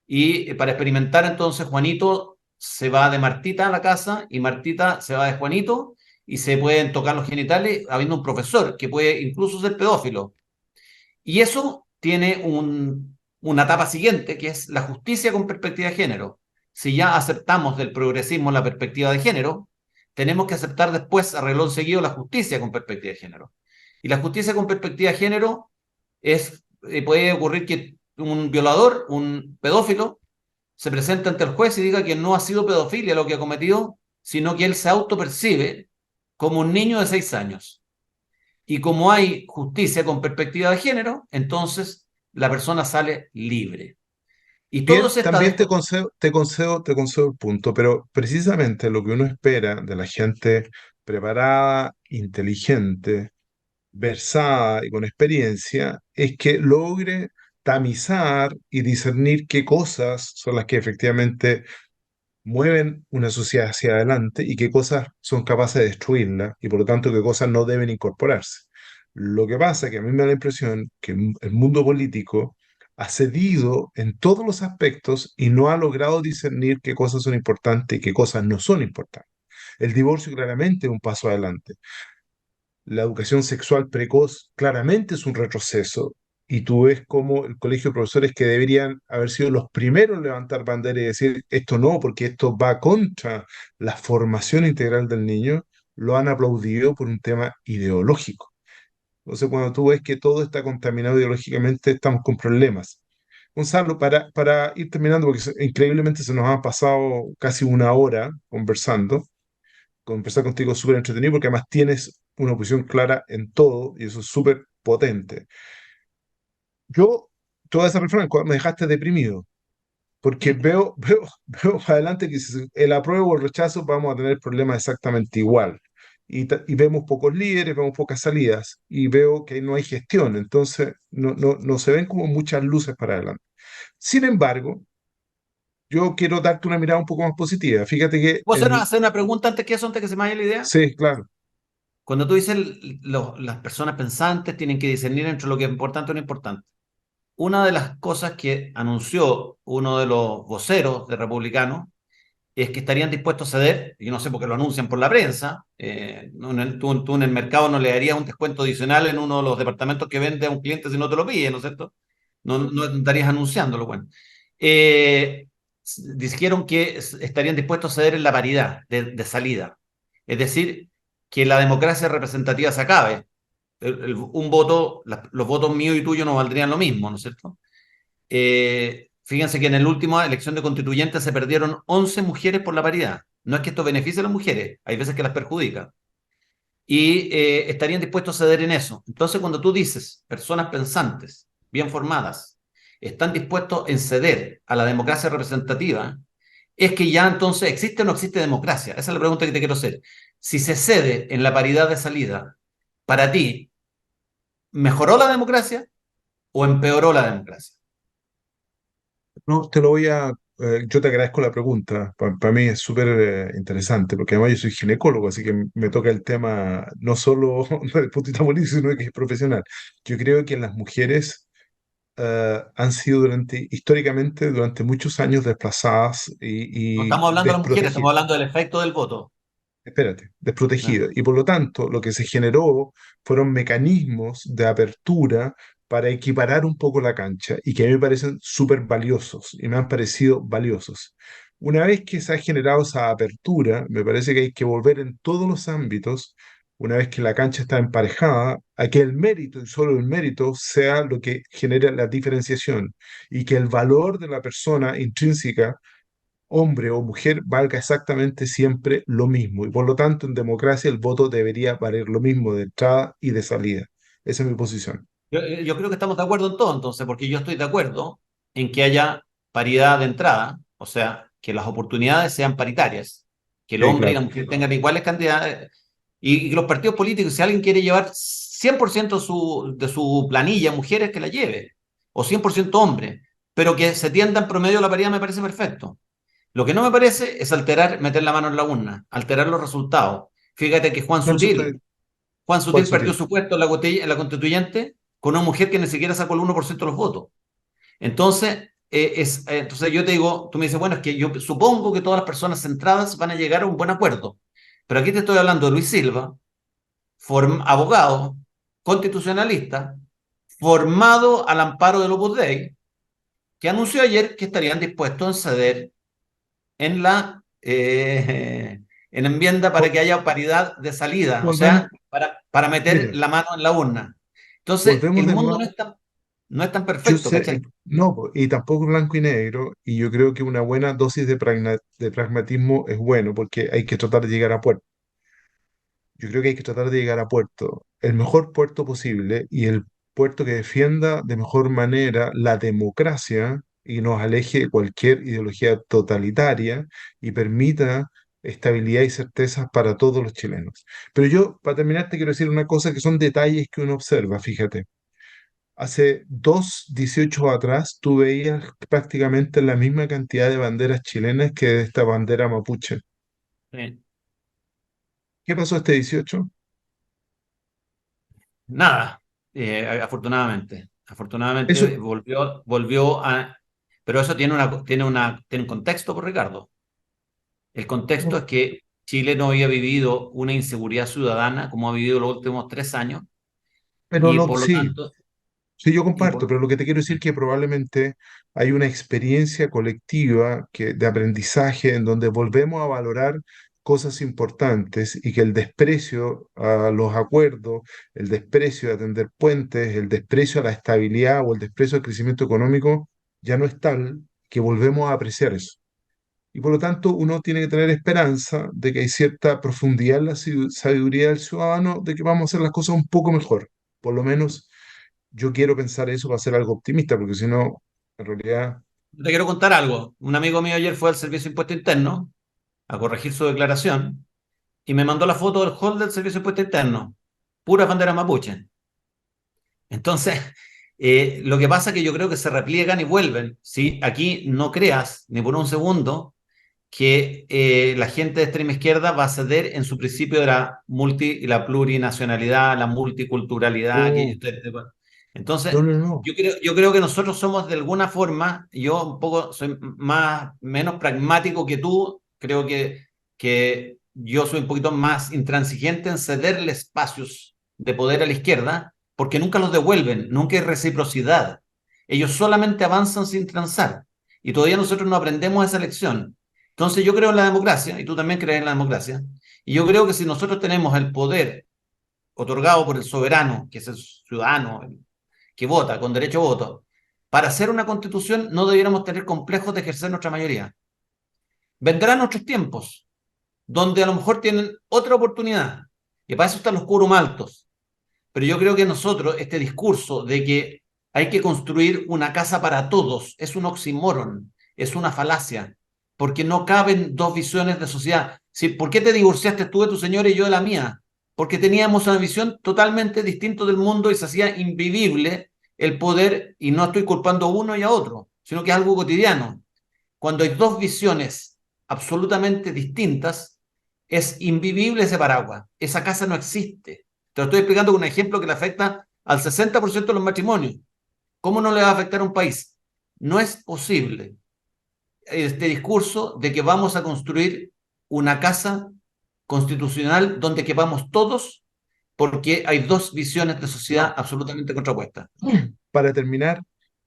Speaker 2: Y para experimentar entonces Juanito se va de Martita a la casa y Martita se va de Juanito y se pueden tocar los genitales habiendo un profesor que puede incluso ser pedófilo. Y eso tiene una etapa siguiente que es la justicia con perspectiva de género. Si ya aceptamos del progresismo la perspectiva de género, tenemos que aceptar después, a renglón seguido, la justicia con perspectiva de género. Y la justicia con perspectiva de género puede ocurrir que un violador, un pedófilo, se presente ante el juez y diga que no ha sido pedofilia lo que ha cometido, sino que él se autopercibe como un niño de 6 años. Y como hay justicia con perspectiva de género, entonces la persona sale libre. Y
Speaker 1: Bien,
Speaker 2: todos esta
Speaker 1: también
Speaker 2: después...
Speaker 1: te concedo el punto, pero precisamente lo que uno espera de la gente preparada, inteligente, versada y con experiencia es que logre tamizar y discernir qué cosas son las que efectivamente mueven una sociedad hacia adelante y qué cosas son capaces de destruirla y por lo tanto qué cosas no deben incorporarse. Lo que pasa es que a mí me da la impresión que el mundo político ha cedido en todos los aspectos y no ha logrado discernir qué cosas son importantes y qué cosas no son importantes. El divorcio claramente es un paso adelante. La educación sexual precoz claramente es un retroceso y tú ves como el colegio de profesores que deberían haber sido los primeros en levantar bandera y decir esto no, porque esto va contra la formación integral del niño, lo han aplaudido por un tema ideológico. Entonces, cuando tú ves que todo está contaminado ideológicamente, estamos con problemas. Gonzalo, para ir terminando, porque increíblemente se nos ha pasado casi una hora conversar contigo es súper entretenido porque además tienes una posición clara en todo y eso es súper potente. Yo, te voy a ser franco, me dejaste deprimido porque veo para adelante que si el apruebo o el rechazo vamos a tener problemas exactamente igual. Y vemos pocos líderes, vemos pocas salidas y veo que no hay gestión, entonces no se ven como muchas luces para adelante. Sin embargo, yo quiero darte una mirada un poco más positiva. Fíjate que
Speaker 2: ¿Puedo hacer una pregunta antes que eso, antes que se me vaya la idea?
Speaker 1: sí, claro,
Speaker 2: Cuando tú dices las personas pensantes tienen que discernir entre lo que es importante o no importante. Una de las cosas que anunció uno de los voceros de republicanos es que estarían dispuestos a ceder, y no sé por qué lo anuncian por la prensa, tú en el mercado no le darías un descuento adicional en uno de los departamentos que vende a un cliente si no te lo pide, ¿no es cierto? No estarías anunciándolo, bueno. Eh, Dijeron que estarían dispuestos a ceder en la paridad de salida. Es decir, que la democracia representativa se acabe. Un voto, los votos míos y tuyos no valdrían lo mismo, ¿no es cierto? Fíjense que en la última elección de constituyentes se perdieron 11 mujeres por la paridad. No es que esto beneficie a las mujeres, hay veces que las perjudica. Y estarían dispuestos a ceder en eso. Entonces, cuando tú dices personas pensantes, bien formadas, están dispuestos en ceder a la democracia representativa, es que ya entonces existe o no existe democracia. Esa es la pregunta que te quiero hacer. Si se cede en la paridad de salida, para ti, ¿mejoró la democracia o empeoró la democracia?
Speaker 1: No, te lo voy a... yo te agradezco la pregunta. Para mí es súper interesante, porque además yo soy ginecólogo, así que me toca el tema no solo desde el punto de vista político, sino que es profesional. Yo creo que las mujeres han sido históricamente, durante muchos años desplazadas
Speaker 2: No
Speaker 1: y
Speaker 2: estamos hablando de las mujeres, estamos
Speaker 1: desprotegidas.
Speaker 2: hablando del efecto del voto.
Speaker 1: Espérate,
Speaker 2: Ah.
Speaker 1: desprotegidas. Y por lo tanto, lo que se generó fueron mecanismos de apertura para equiparar un poco la cancha y que a mí me parecen súper valiosos y me han parecido valiosos. Una vez que se ha generado esa apertura, me parece que hay que volver en todos los ámbitos, una vez que la cancha está emparejada, a que el mérito y solo el mérito sea lo que genera la diferenciación y que el valor de la persona intrínseca, hombre o mujer, valga exactamente siempre lo mismo. Y por lo tanto, en democracia el voto debería valer lo mismo de entrada y de salida. Esa es mi posición.
Speaker 2: Yo creo que estamos de acuerdo en todo, entonces, porque yo estoy de acuerdo en que haya paridad de entrada, o sea, que las oportunidades sean paritarias, que el
Speaker 1: Sí,
Speaker 2: hombre y la
Speaker 1: claro.
Speaker 2: mujer tengan iguales cantidades, y que los partidos políticos, si alguien quiere llevar 100% de su planilla mujeres, que la lleve, o 100% hombre, pero que se tienda en promedio a la paridad me parece perfecto. Lo que no me parece es alterar, meter la mano en la urna, alterar los resultados. Fíjate que
Speaker 1: No, eso está
Speaker 2: Juan
Speaker 1: Juan
Speaker 2: Sutil perdió
Speaker 1: Sutil.
Speaker 2: su puesto en la constituyente con una mujer que ni siquiera sacó el 1% de los votos. Entonces, entonces yo te digo, tú me dices, bueno, es que yo supongo que todas las personas centradas van a llegar a un buen acuerdo. Pero aquí te estoy hablando de Luis Silva, abogado, constitucionalista, formado al amparo del Opus Dei, que anunció ayer que estarían dispuestos a ceder en en enmienda para
Speaker 1: Vol-
Speaker 2: que haya paridad de salida, o
Speaker 1: Volvemos,
Speaker 2: sea, para meter
Speaker 1: mira,
Speaker 2: la mano en la urna. Entonces,
Speaker 1: volvemos
Speaker 2: el
Speaker 1: de
Speaker 2: mundo
Speaker 1: nuevo.
Speaker 2: no es tan
Speaker 1: Yo
Speaker 2: perfecto,
Speaker 1: sé,
Speaker 2: ¿cachai?
Speaker 1: no, po, y tampoco blanco y negro, y yo creo que una buena dosis de pragmatismo es bueno, porque hay que tratar de llegar a puerto. Yo creo que hay que tratar de llegar a puerto, el mejor puerto posible y el puerto que defienda de mejor manera la democracia y nos aleje de cualquier ideología totalitaria y permita estabilidad y certezas para todos los chilenos. Pero yo, para terminar, te quiero decir una cosa que son detalles que uno observa, fíjate. Hace 18 atrás, tú veías prácticamente la misma cantidad de banderas chilenas que de esta bandera mapuche.
Speaker 2: Sí.
Speaker 1: ¿Qué pasó este 18?
Speaker 2: Nada, afortunadamente.
Speaker 1: Eso,
Speaker 2: Afortunadamente volvió a... Pero eso tiene un contexto, por Ricardo. El contexto es que Chile no había vivido una inseguridad ciudadana como ha vivido los últimos 3 años
Speaker 1: pero
Speaker 2: y
Speaker 1: lo,
Speaker 2: por lo
Speaker 1: sí,
Speaker 2: tanto,
Speaker 1: sí, yo
Speaker 2: y
Speaker 1: comparto,
Speaker 2: por,
Speaker 1: pero lo que te quiero decir es que probablemente hay una experiencia colectiva de aprendizaje en donde volvemos a valorar cosas importantes y que el desprecio a los acuerdos, el desprecio de atender puentes, el desprecio a la estabilidad o el desprecio al crecimiento económico ya no es tal que volvemos a apreciar eso. Y por lo tanto, uno tiene que tener esperanza de que hay cierta profundidad en la sabiduría del ciudadano, de que vamos a hacer las cosas un poco mejor. Por lo menos yo quiero pensar eso para ser algo optimista, porque si no, en realidad,
Speaker 2: te quiero contar algo. Un amigo mío ayer fue al Servicio de Impuesto Interno a corregir su declaración y me mandó la foto del hall del Servicio de Impuesto Interno. Pura bandera mapuche. Entonces, lo que pasa es que yo creo que se repliegan y vuelven. ¿Sí? Aquí no creas ni por un segundo que la gente de extrema izquierda va a ceder en su principio de la plurinacionalidad, la multiculturalidad.
Speaker 1: oh, no,
Speaker 2: Entonces,
Speaker 1: no, no.
Speaker 2: yo creo que nosotros somos de alguna forma, yo un poco soy menos pragmático que tú, Creo que yo soy un poquito más intransigente en cederle espacios de poder a la izquierda, porque nunca los devuelven, nunca hay reciprocidad. Ellos solamente avanzan sin transar. Y todavía nosotros no aprendemos esa lección. Entonces yo creo en la democracia, y tú también crees en la democracia, y yo creo que si nosotros tenemos el poder otorgado por el soberano, que es el ciudadano que vota, con derecho a voto, para hacer una constitución no debiéramos tener complejos de ejercer nuestra mayoría. Vendrán otros tiempos, donde a lo mejor tienen otra oportunidad, y para eso están los quórum altos. Pero yo creo que nosotros, este discurso de que hay que construir una casa para todos, es un oxímoron, es una falacia, porque no caben dos visiones de sociedad. Sí, ¿por qué te divorciaste tú de tu señora y yo de la mía? Porque teníamos una visión totalmente distinta del mundo y se hacía invivible el poder, y no estoy culpando a uno y a otro, sino que es algo cotidiano. Cuando hay dos visiones absolutamente distintas, es invivible ese paraguas. Esa casa no existe. Te lo estoy explicando con un ejemplo que le afecta al 60% de los matrimonios. ¿Cómo no le va a afectar a un país? No es posible este discurso de que vamos a construir una casa constitucional donde quepamos todos porque hay dos visiones de sociedad
Speaker 1: No.
Speaker 2: absolutamente contrapuestas.
Speaker 1: Para terminar,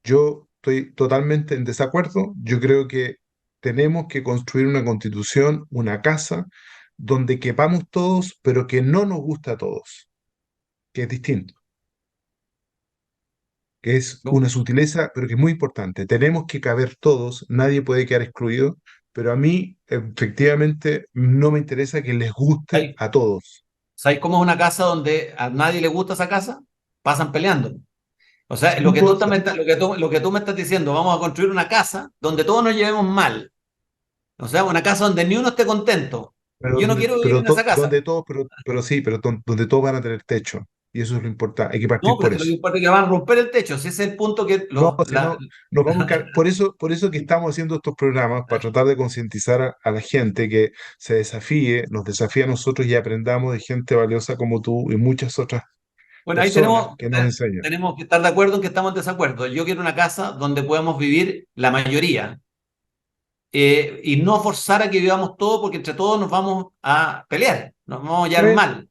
Speaker 1: yo estoy totalmente en desacuerdo. Yo creo que tenemos que construir una constitución, una casa, donde quepamos todos, pero que no nos gusta a todos, que es distinto, que es una sutileza, pero que es muy importante. Tenemos que caber todos, nadie puede quedar excluido, pero a mí efectivamente no me interesa que les guste a todos.
Speaker 2: ¿Sabes cómo es una casa donde a nadie le gusta esa casa? Pasan peleando. O sea,
Speaker 1: No importa,
Speaker 2: lo que tú me estás diciendo, vamos a construir una casa donde todos nos llevemos mal. O sea, una casa donde ni uno esté contento.
Speaker 1: pero
Speaker 2: Yo no quiero vivir en esa casa.
Speaker 1: donde todos, pero sí, pero donde todos van a tener techo. Y eso es lo importante, hay que
Speaker 2: No,
Speaker 1: partir
Speaker 2: pero
Speaker 1: por
Speaker 2: es que lo que
Speaker 1: eso.
Speaker 2: importa es que van a romper el techo. Si ese es el punto que
Speaker 1: No, si no, nos vamos por eso que estamos haciendo estos programas, para tratar de concientizar a la gente que se desafíe, nos desafíe a nosotros y aprendamos de gente valiosa como tú y muchas otras
Speaker 2: Bueno, ahí
Speaker 1: personas que nos enseñan.
Speaker 2: tenemos que estar de acuerdo en que estamos en desacuerdo. Yo quiero una casa donde podamos vivir la mayoría, y no forzar a que vivamos todo porque entre todos nos vamos a pelear, nos vamos a
Speaker 1: ¿Está
Speaker 2: hallar
Speaker 1: bien?
Speaker 2: mal.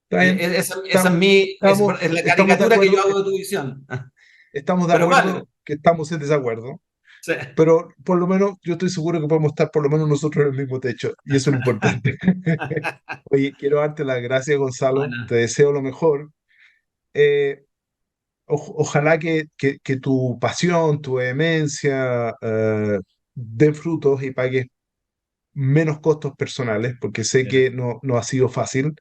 Speaker 1: ¿Está bien?
Speaker 2: Esa es
Speaker 1: Estamos,
Speaker 2: es la
Speaker 1: estamos de
Speaker 2: caricatura que yo
Speaker 1: acuerdo,
Speaker 2: hago de tu visión.
Speaker 1: estamos de
Speaker 2: Pero vale,
Speaker 1: acuerdo que estamos en desacuerdo,
Speaker 2: sí.
Speaker 1: pero por lo menos yo estoy seguro que podemos estar por lo menos nosotros en el mismo techo, y eso es lo importante. Oye, quiero darte las gracias, Gonzalo,
Speaker 2: Bueno,
Speaker 1: te deseo lo mejor. Eh, Ojalá que tu pasión, tu vehemencia den frutos y pagues menos costos personales, porque sé que no ha sido fácil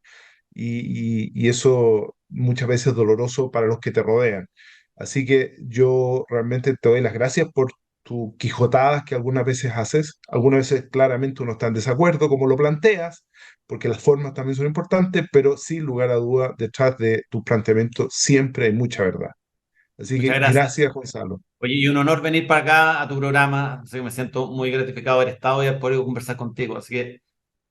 Speaker 1: y eso muchas veces es doloroso para los que te rodean. Así que yo realmente te doy las gracias por tus quijotadas que algunas veces haces. Algunas veces claramente uno está en desacuerdo, como lo planteas, porque las formas también son importantes, pero sin lugar a duda, detrás de tu planteamiento siempre hay mucha verdad. Así
Speaker 2: muchas
Speaker 1: que
Speaker 2: gracias.
Speaker 1: gracias, Gonzalo.
Speaker 2: Oye, y un honor venir para acá a tu programa, así que me siento muy gratificado de haber estado y haber podido conversar contigo. Así que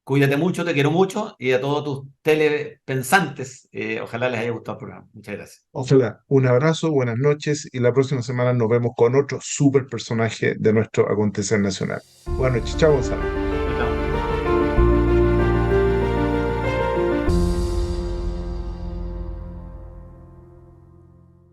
Speaker 2: cuídate mucho, te quiero mucho y a todos tus telepensantes, ojalá les haya gustado el programa. Muchas gracias.
Speaker 1: Ojalá. Un abrazo, buenas noches y la próxima semana nos vemos con otro super personaje de nuestro acontecer nacional. Buenas noches, chao, Gonzalo.